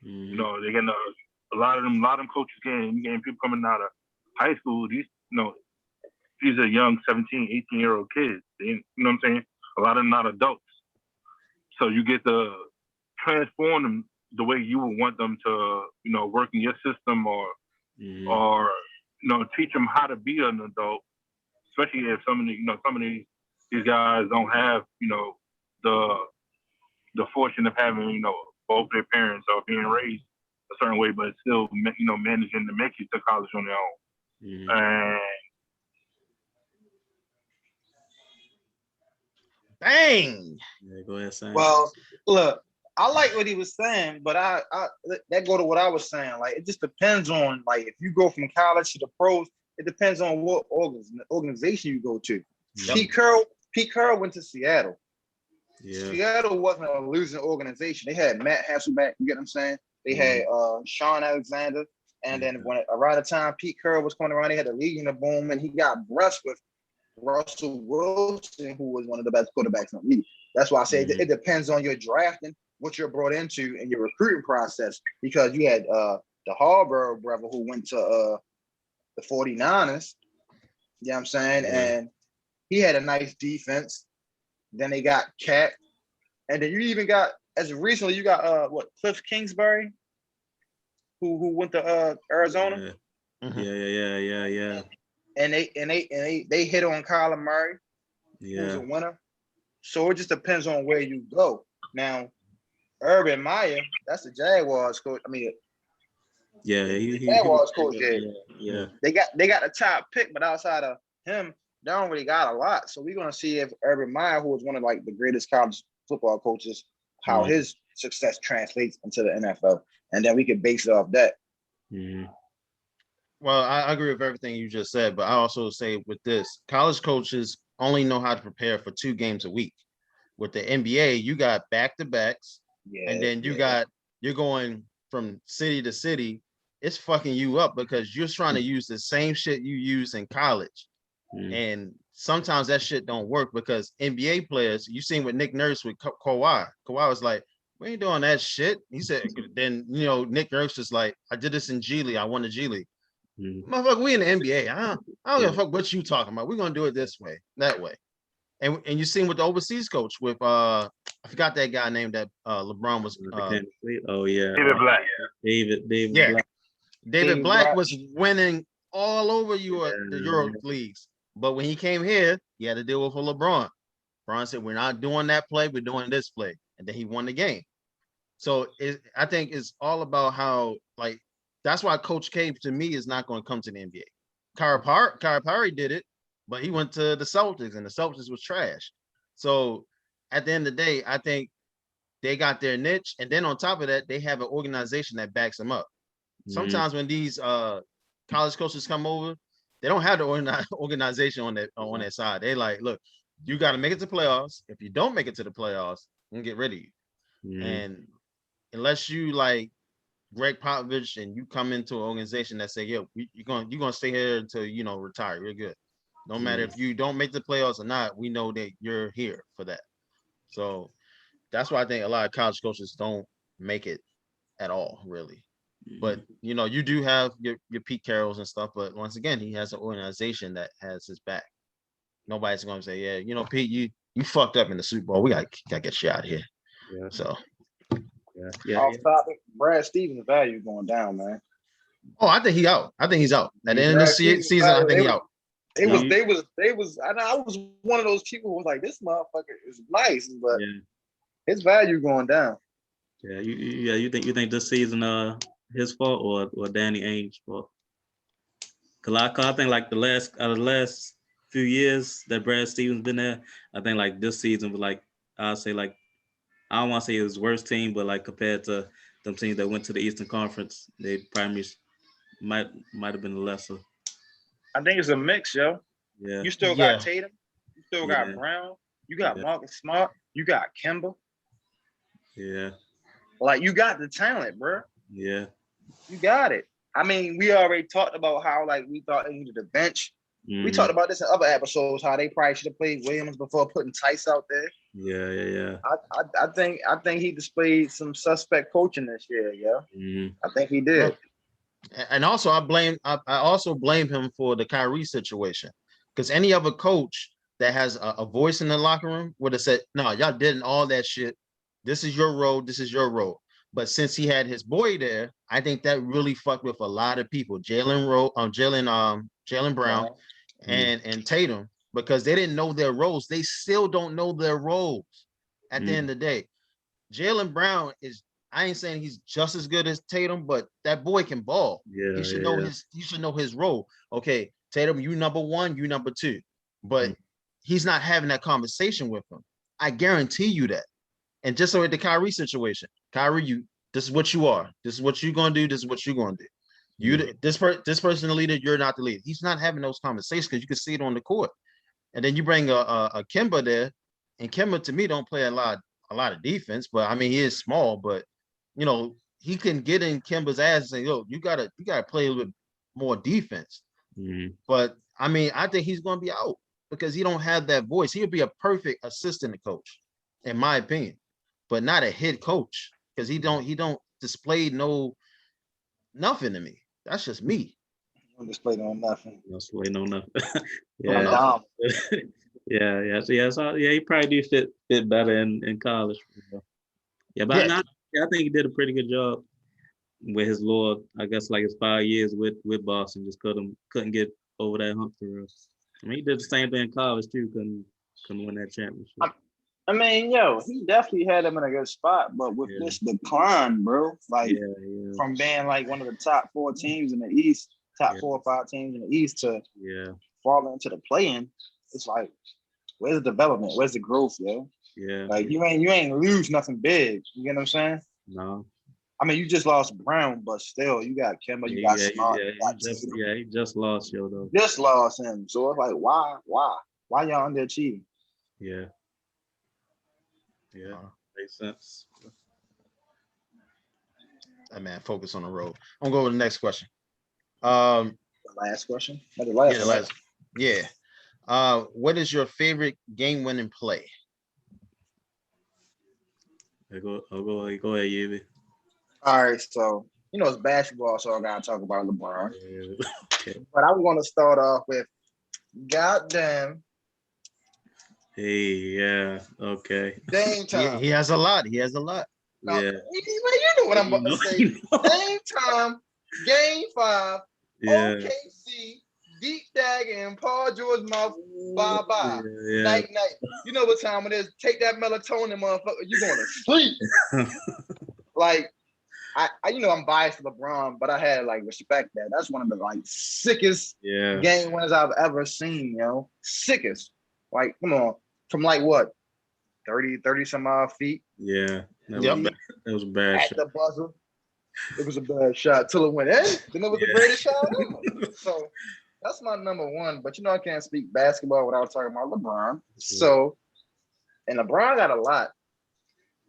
You know, they're getting a lot of them coaches getting people coming out of high school. These are young 17, 18-year-old kids. You know what I'm saying? A lot of them not adults. So you get to transform them the way you would want them to, you know, work in your system, or you know, teach them how to be an adult. Especially if some of these guys don't have, you know, the fortune of having, you know, both their parents or being raised a certain way, but still, you know, managing to make it to college on their own. And bang. Yeah, go ahead, Sam. Well, look, I like what he was saying, but I that go to what I was saying. Like, it just depends on, like, if you go from college to the pros, it depends on what organization you go to. Pete Carroll went to Seattle. Yeah. Seattle wasn't a losing organization. They had Matt Hasselbeck, you get what I'm saying? They had Sean Alexander. And then when around the time Pete Carroll was coming around, they had the league in the boom, and he got brushed with Russell Wilson, who was one of the best quarterbacks in the league. That's why I say it depends on your drafting, what you're brought into, and your recruiting process. Because you had the Harbaugh brother who went to the 49ers, you know what I'm saying? And he had a nice defense. Then they got Cat. And then you even got, as recently, you got Cliff Kingsbury, who went to Arizona. Yeah. And they hit on Kyler Murray, who's a winner. So it just depends on where you go. Now, Urban Meyer, that's the Jaguars coach. I mean, Jaguars coach. Yeah. They got the top pick, but outside of him, they don't really got a lot. So we're gonna see if Urban Meyer, who is one of like the greatest college football coaches, how his success translates into the NFL, and then we can base it off that. Well, I agree with everything you just said, but I also say with this, college coaches only know how to prepare for 2 games a week. With the NBA, you got back-to-backs, and then you're going from city to city. It's fucking you up because you're trying to use the same shit you use in college. And sometimes that shit don't work because NBA players, you seen with Nick Nurse with Kawhi. Kawhi was like, we ain't doing that shit. He said, then, Nick Nurse was like, I did this in G League. I won the G League. Motherfucker, we in the NBA. I don't give a fuck what you talking about. We're gonna do it this way, that way. And you seen with the overseas coach with I forgot that guy named that LeBron was David Black. David Black was winning all over the Euro leagues. But when he came here, he had to deal with LeBron. LeBron said, we're not doing that play, we're doing this play. And then he won the game. So I think it's all about how, like, that's why Coach K, to me, is not going to come to the NBA. Kyrie Perry did it, but he went to the Celtics, and the Celtics was trash. So at the end of the day, I think they got their niche. And then on top of that, they have an organization that backs them up. Sometimes when these college coaches come over, they don't have the organization on their side. They like, look, you got to make it to playoffs. If you don't make it to the playoffs, we'll get rid of you. And unless you like Greg Popovich and you come into an organization that say, yo, you're gonna stay here until retire. You're good. No matter if you don't make the playoffs or not, we know that you're here for that. So that's why I think a lot of college coaches don't make it at all, really. But you do have your Pete Carrolls and stuff, but once again, he has an organization that has his back. Nobody's gonna say, yeah, Pete, you fucked up in the Super Bowl. We gotta get you out of here. So Off topic, Brad Stevens' value going down, man. Oh, I think he's out. At the end of this season, I think he's out. They was. I was one of those people who was like, this motherfucker is nice, but his value going down. You think this season his fault or Danny Ainge's fault? Cause I think like the last few years that Brad Stevens been there, I think like this season was like, I'll say like, I don't want to say it was worst team, but like compared to them teams that went to the Eastern Conference, they probably might have been lesser. I think it's a mix, yo. Yeah. You still got Tatum, you still got Brown, you got Marcus Smart, you got Kemba. Yeah. Like you got the talent, bro. Yeah. You got it. I mean, we already talked about how like we thought they needed a bench. We talked about this in other episodes, how they probably should have played Williams before putting Tice out there. Yeah. I think he displayed some suspect coaching this year, I think he did. And also I also blame him for the Kyrie situation. Because any other coach that has a voice in the locker room would have said, no, y'all did all that shit. This is your role, this is your role. But since he had his boy there, I think that really fucked with a lot of people. Jalen Brown and Tatum, because they didn't know their roles. They still don't know their roles at the end of the day. Jalen Brown is, I ain't saying he's just as good as Tatum, but that boy can ball. He should know his role. Okay, Tatum, you number one, you number two. But he's not having that conversation with him. I guarantee you that. And just so at the Kyrie situation, Kyrie, this is what you are. This is what you're gonna do. This is what you're gonna do. This person the leader, you're not the leader. He's not having those conversations because you can see it on the court. And then you bring a Kemba there, and Kemba to me don't play a lot of defense, but I mean he is small, but he can get in Kemba's ass and say, yo, you gotta play a little bit more defense. But I mean, I think he's gonna be out because he don't have that voice. He'll be a perfect assistant coach, in my opinion, but not a head coach because he don't display nothing to me. That's just me. Don't display no nothing. Display no nothing. Yeah. Dom. So, he probably do fit better in college. Yeah, but Yeah. I think he did a pretty good job with his little, I guess, like his 5 years with Boston. Just couldn't get over that hump for real. I mean, he did the same thing in college too. Couldn't win that championship. I mean, yo, he definitely had him in a good spot, but with this decline, bro, like from being like one of the top 4 teams in the East, top 4 or 5 teams in the East to falling into the play-in, it's like, where's the development? Where's the growth, yo? Yeah. Like you ain't lose nothing big. You get what I'm saying? No. I mean, you just lost Brown, but still, you got Kemba, you got Smart. He just lost yo though. Just lost him. So it's like, why y'all underachieving? Yeah. Makes sense. That man, focus on the road. I'm gonna go to the next question. The last question? The last. What is your favorite game-winning play? Go ahead, Yibby. All right, so it's basketball, so I gotta talk about LeBron. Okay. But I'm gonna start off with goddamn. Hey, yeah, okay. Dame time. He has a lot. Now, you know what I'm about to say. Dame time, game 5, OKC, deep tag in Paul George's mouth, bye-bye. Night. You know what time it is. Take that melatonin, motherfucker. You're going to sleep. Like, I'm biased to LeBron, but I had like respect that. That's one of the like sickest game winners I've ever seen, sickest. Like, come on, from like what, 30 some odd feet? Yeah, that was a bad at shot. the buzzer. It was a bad shot till it went in. Then it was the greatest shot ever. So that's my number 1. But I can't speak basketball without talking about LeBron. So, and LeBron got a lot.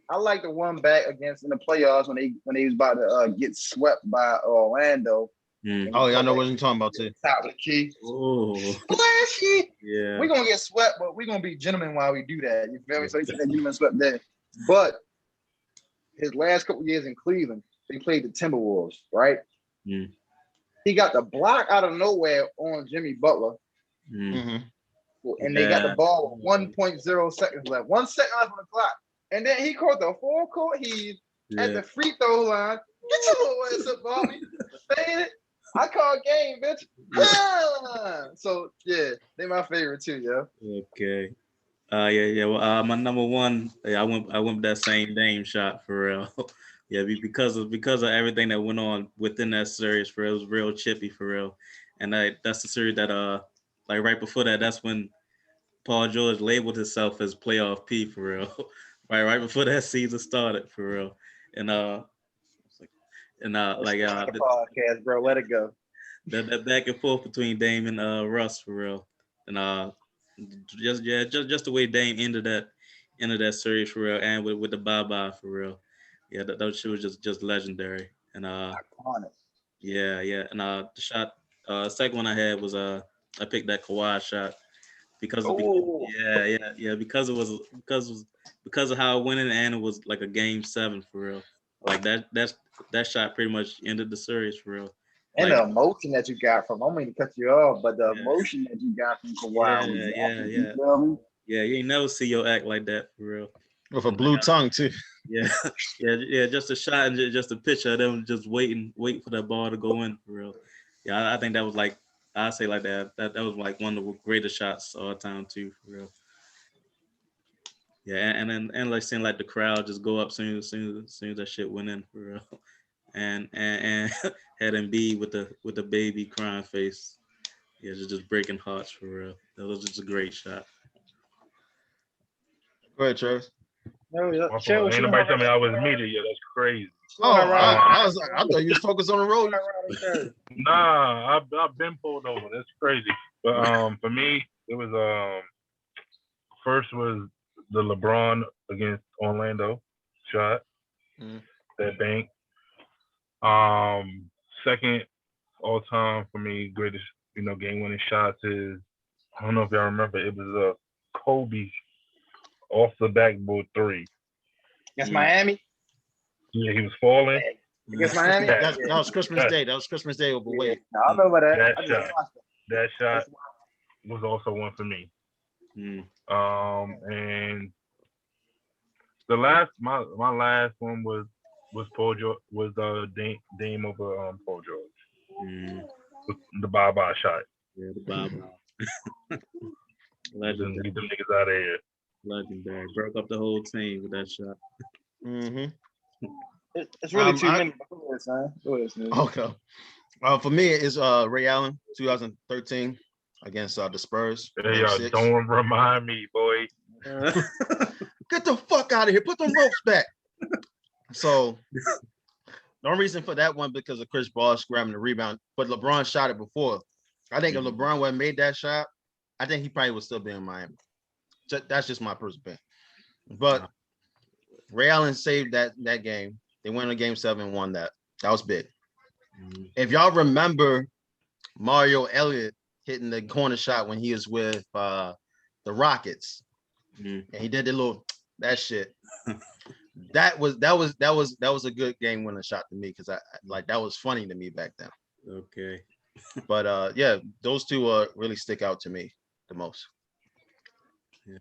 I like the one back against in the playoffs when he was about to get swept by Orlando. Oh, y'all know what I'm talking about too. Top of the key. Oh, flashy. Yeah. We're gonna get swept, but we're gonna be gentlemen while we do that. You feel me? So he took that gentleman swept there. But his last couple years in Cleveland, they played the Timberwolves, right? He got the block out of nowhere on Jimmy Butler. And they got the ball with 1.0 seconds left. 1 second left on the clock. And then he caught the full court heave at the free throw line. Get your little ass up, Bobby. Saying it. I call game, bitch. So they my favorite too, yo. Okay. Well, my number 1, I went with that same Dame shot for real. because of everything that went on within that series for real. It was real chippy for real. And that's the series that like right before that, that's when Paul George labeled himself as playoff P for real. right before that season started for real. And podcast, bro. Let it go. That back and forth between Dame and Russ for real. And just the way Dame ended that series for real, and with the bye for real. Yeah, that shit was just legendary. And iconic. Yeah. And the shot, second one I had was I picked that Kawhi shot because of because of how it went in, and it was like a game 7 for real. Like that shot pretty much ended the series for real. And the emotion that you got from, I don't mean to cut you off, but the emotion that you got from Kawhi was epic, you feel me? Yeah, you ain't never see your act like that for real. With a blue tongue too. Yeah, just a shot and just a picture of them just waiting for that ball to go in for real. Yeah, I think that was like, I say like that was like one of the greatest shots all time too for real. Yeah, and then like seeing like the crowd just go up soon as that shit went in for real. And had Embiid with the baby crying face. Yeah, just breaking hearts for real. That was just a great shot. Go ahead, Travis. Ain't nobody tell me I was muted yet. That's crazy. I thought you was focused on the road. Nah, I've been pulled over. That's crazy. But for me, it was first was the LeBron against Orlando shot, that bank. Second all time for me, greatest game winning shots is, I don't know if y'all remember, it was a Kobe off the backboard three. Against Miami. Yeah, he was falling. Against Miami. That was Christmas Day. That was Christmas Day over Yeah, Wade. I remember that. That I just shot. watched it. That shot was also one for me. And the my last one was Paul George, was Dame over Paul George. The bye shot. Yeah, the bye. Legendary. Get them niggas out of here. Legendary. Broke up the whole team with that shot. It's really too many. Go ahead, son. Okay. For me, it's Ray Allen, 2013 against the Spurs. Hey, y'all, don't remind me, boy. Get the fuck out of here. Put them ropes back. So, no reason for that one because of Chris Bosh grabbing the rebound, but LeBron shot it before. I think if LeBron would have made that shot, I think he probably would still be in Miami. That's just my personal opinion. But Ray Allen saved that game. They went to game 7, won that. That was big. If y'all remember Mario Elliott hitting the corner shot when he was with the Rockets, and he did that shit. That was a good game winning shot to me because that was funny to me back then. Okay. But yeah, those two really stick out to me the most. Yeah.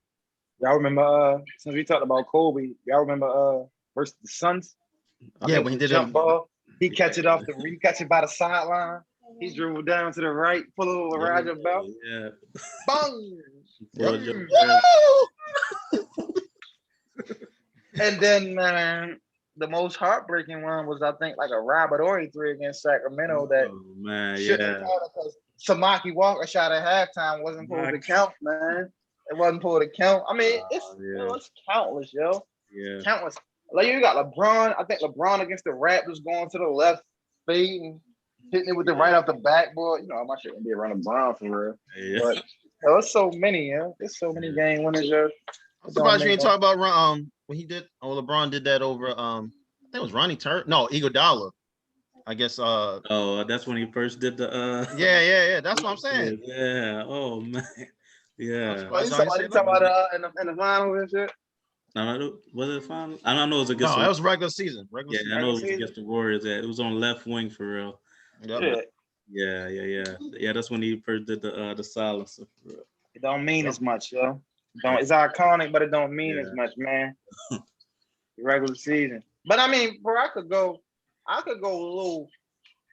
Y'all remember since we talked about Kobe, y'all remember versus the Suns? Yeah, when he did jump ball, he catch it by the sideline. He dribbled down to the right, pull over Roger belt. Yeah. Bang! Yep. And then, man, the most heartbreaking one was, I think, like a Robert Ory 3 against Sacramento that shouldn't have counted because Samaki Walker shot at halftime wasn't supposed to count, man. It wasn't supposed to count. I mean, it's countless, yo. Yeah. Countless. Like, you got LeBron. I think LeBron against the Raptors going to the left, fading, hitting it with the right off the backboard. You know, my shit gonna be around LeBron for real. Yeah. But there's so many, yeah. There's so many game winners, yo. I'm surprised you didn't talk about when he did. LeBron did that over. I think it was Ronnie Turner. No, Iguodala. I guess. That's when he first did the. Yeah. That's what I'm saying. Yeah. Oh man. Yeah. You talking about in the finals and shit? No, was it final? I don't know. It was against. No, that was regular season. I know it was against the Warriors. It was on left wing for real. Yep. Yeah. That's when he first did the silencer. For real. It don't mean as much, yo. It's iconic, but it don't mean as much, man. Regular season. But I mean, bro, I could go a little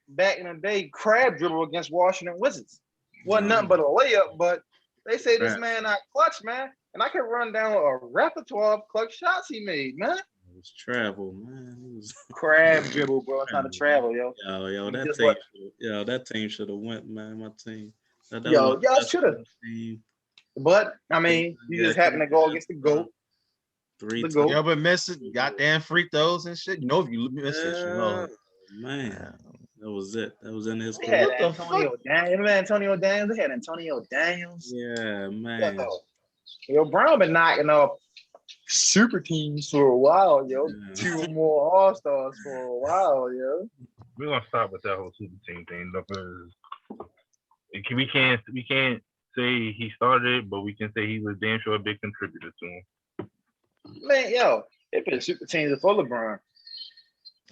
back in the day, crab dribble against Washington Wizards. Wasn't nothing but a layup, but they say this man not clutch, man. And I could run down a repertoire of clutch shots he made, man. It was travel, man. It was crab dribble, bro. It's not a travel, yo. That team should have went, man. My team. Y'all should have. But I mean, you just happen to go against the GOAT. Yeah, but missing goddamn free throws and shit. You know, if you miss it, you know. Man, that was it. That was in his career. Antonio Daniels. They had Antonio Daniels. Yeah, man. Yo, Brown been knocking off super teams for a while, yo. Yeah. 2 more All-Stars for a while, yo. We're gonna stop with that whole super team thing because we can't say he started it, but we can say he was damn sure a big contributor to him. Man, yo, they put super teams for LeBron.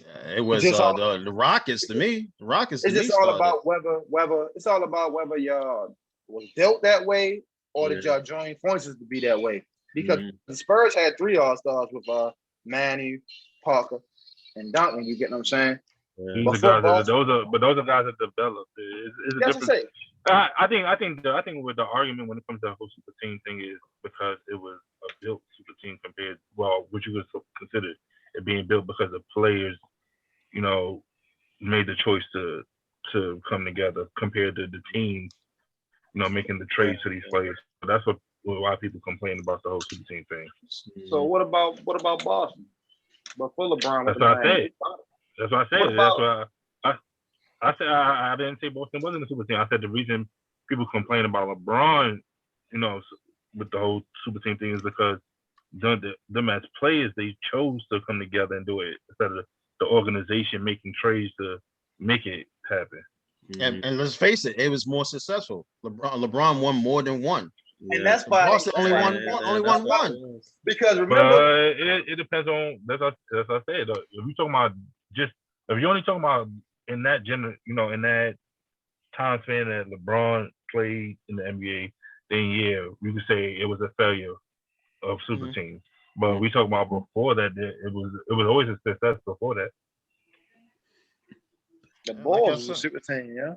Yeah, it was the Rockets to me. The Rockets. It's just all about whether it's all about whether y'all was built that way or did y'all join forces to be that way. Because the Spurs had 3 All-Stars with Manny, Parker, and Duncan. You get what I'm saying? Yeah. Those are guys that developed. It's a different. I think with the argument when it comes to the whole super team thing is because it was a built super team compared, what you would consider it being built because the players, made the choice to come together compared to the teams, making the trades to these players. So that's why people complain about the whole super team thing. So what about Boston? But for LeBron, that's what I said. That's what I said. That's why I said I didn't say Boston wasn't a super team. I said the reason people complain about LeBron, with the whole super team thing is because them as players they chose to come together and do it instead of the organization making trades to make it happen. And let's face it, it was more successful. LeBron won more than one. And that's why Boston only won one. Because remember, it depends on that's what I said. If you talking about if you're only talking about in that in that time span that LeBron played in the NBA, then yeah, you could say it was a failure of super teams. But we talk about before that, it was always a success before that. The Bulls was a super team, yeah.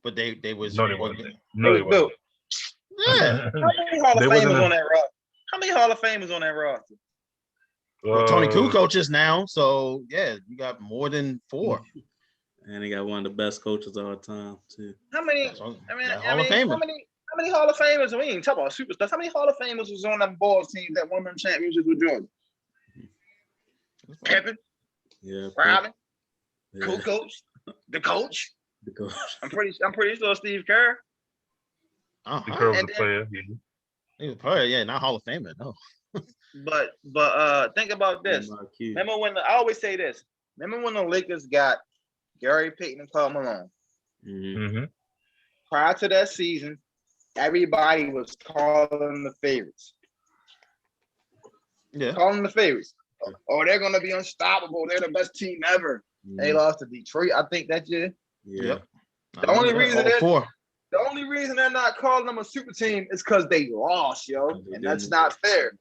But they was no, they wasn't. No, they built. Yeah. How many Hall of Famers on that roster? How many Hall of Famers on that roster? Well, Tony Kukoc is now, so yeah, you got more than 4. And he got one of the best coaches of all time too. How many? Hall of Famer. How many Hall of Famers? We ain't talking about superstars. How many Hall of Famers was on them Bulls team that won them championships with Jordan? Pippen. Yeah. Robin. Yeah. Kukoc. The coach. I'm pretty sure Steve Kerr. Steve Kerr was a player. He was a player, yeah, not Hall of Famer, no. But think about this. Remember when I always say this. Remember when the Lakers got Gary Payton and Karl Malone? Mm-hmm. Prior to that season, everybody was calling the favorites. Yeah. Calling the favorites. Oh, they're gonna be unstoppable. They're the best team ever. They lost to Detroit, I think, that year. Yeah. The only reason they're not calling them a super team is because they lost, yo. And that's not fair.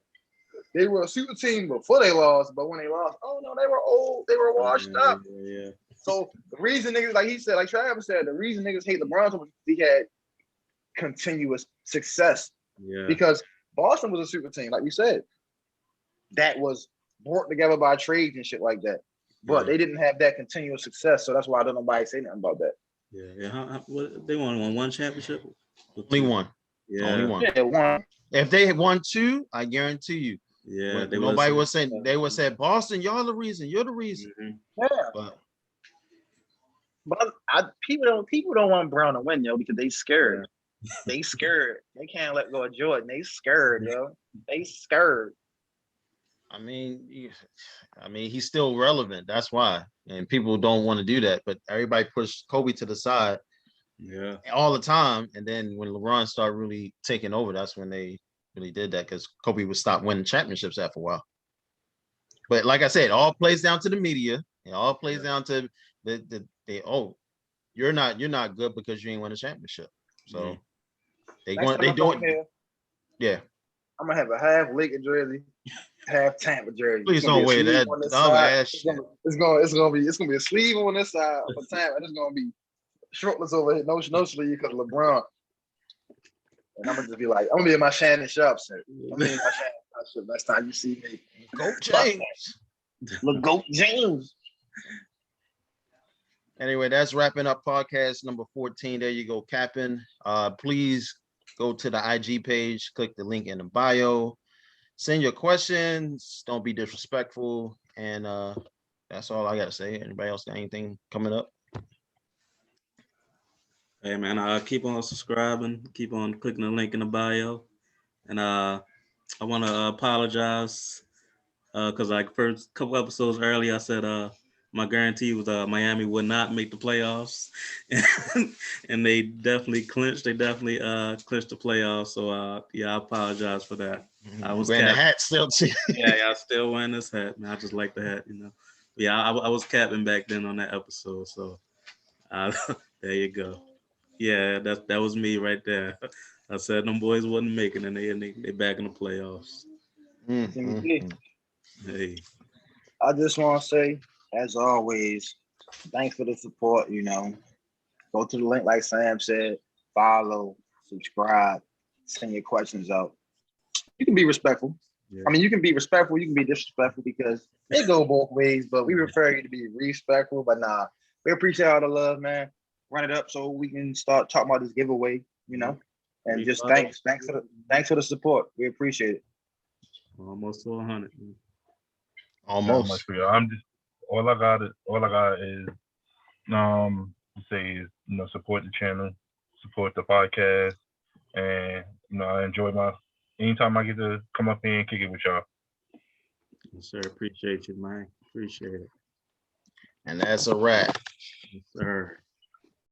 They were a super team before they lost, but when they lost, oh no, they were old, they were washed up. Yeah. So the reason niggas, like he said, like Travis said, the reason niggas hate LeBron so much is he had continuous success. Yeah. Because Boston was a super team, like we said, that was brought together by trades and shit like that. But they didn't have that continuous success, so that's why I don't nobody say nothing about that. Yeah. What they won one championship? Only one. Yeah. Only one. Yeah, one. If they had won 2, I guarantee you. Yeah. Nobody was saying. They would say, Boston, y'all the reason. You're the reason. Mm-hmm. Yeah. But people don't want Brown to win, yo, because they scared. Yeah. They scared. They can't let go of Jordan. They scared, yo. They scared. I mean, he's still relevant. That's why. And people don't want to do that. But everybody pushed Kobe to the side all the time. And then when LeBron started really taking over, that's when they really did that, because Kobe would stop winning championships after a while. But like I said, it all plays down to the media. It all plays down to you're not good because you ain't win a championship. So they doing it. Yeah. I'm gonna have a half Laker jersey, half Tampa jersey. Please don't wear that. It's gonna be a sleeve on this side for Tampa, and it's gonna be shortless over here, no sleeve because of LeBron. And I'm gonna just be like, I'm gonna be in my Shannon Sharp shirt. I'm gonna be in my Shannon Sharp shirt next time you see me. Go James. Look, go James. Anyway, that's wrapping up podcast number 14. There you go, Capping. Please go to the IG page, click the link in the bio, send your questions. Don't be disrespectful. And that's all I got to say. Anybody else got anything coming up? Hey, man, keep on subscribing. Keep on clicking the link in the bio. And I want to apologize because like first couple episodes earlier, I said my guarantee was Miami would not make the playoffs. And they definitely clinched. They definitely clinched the playoffs. So, I apologize for that. I was wearing the hat still, too. Yeah, I still wearing this hat, man. I just like the hat, Yeah, I was capping back then on that episode. So, there you go. Yeah, that was me right there. I said them boys wasn't making it, they back in the playoffs. Hey. I just want to say, as always, thanks for the support, Go to the link like Sam said, follow, subscribe, send your questions out. You can be respectful. Yeah. I mean, you can be respectful, you can be disrespectful because they go both ways, but we prefer you to be respectful. But nah, we appreciate all the love, man. Run it up so we can start talking about this giveaway, and just thanks for the support. We appreciate it. Almost to 100. Almost. I'm just all I got is say is support the channel, support the podcast, and I enjoy anytime I get to come up here and kick it with y'all. Yes, sir. Appreciate you, man. Appreciate it. And that's a wrap. Sir.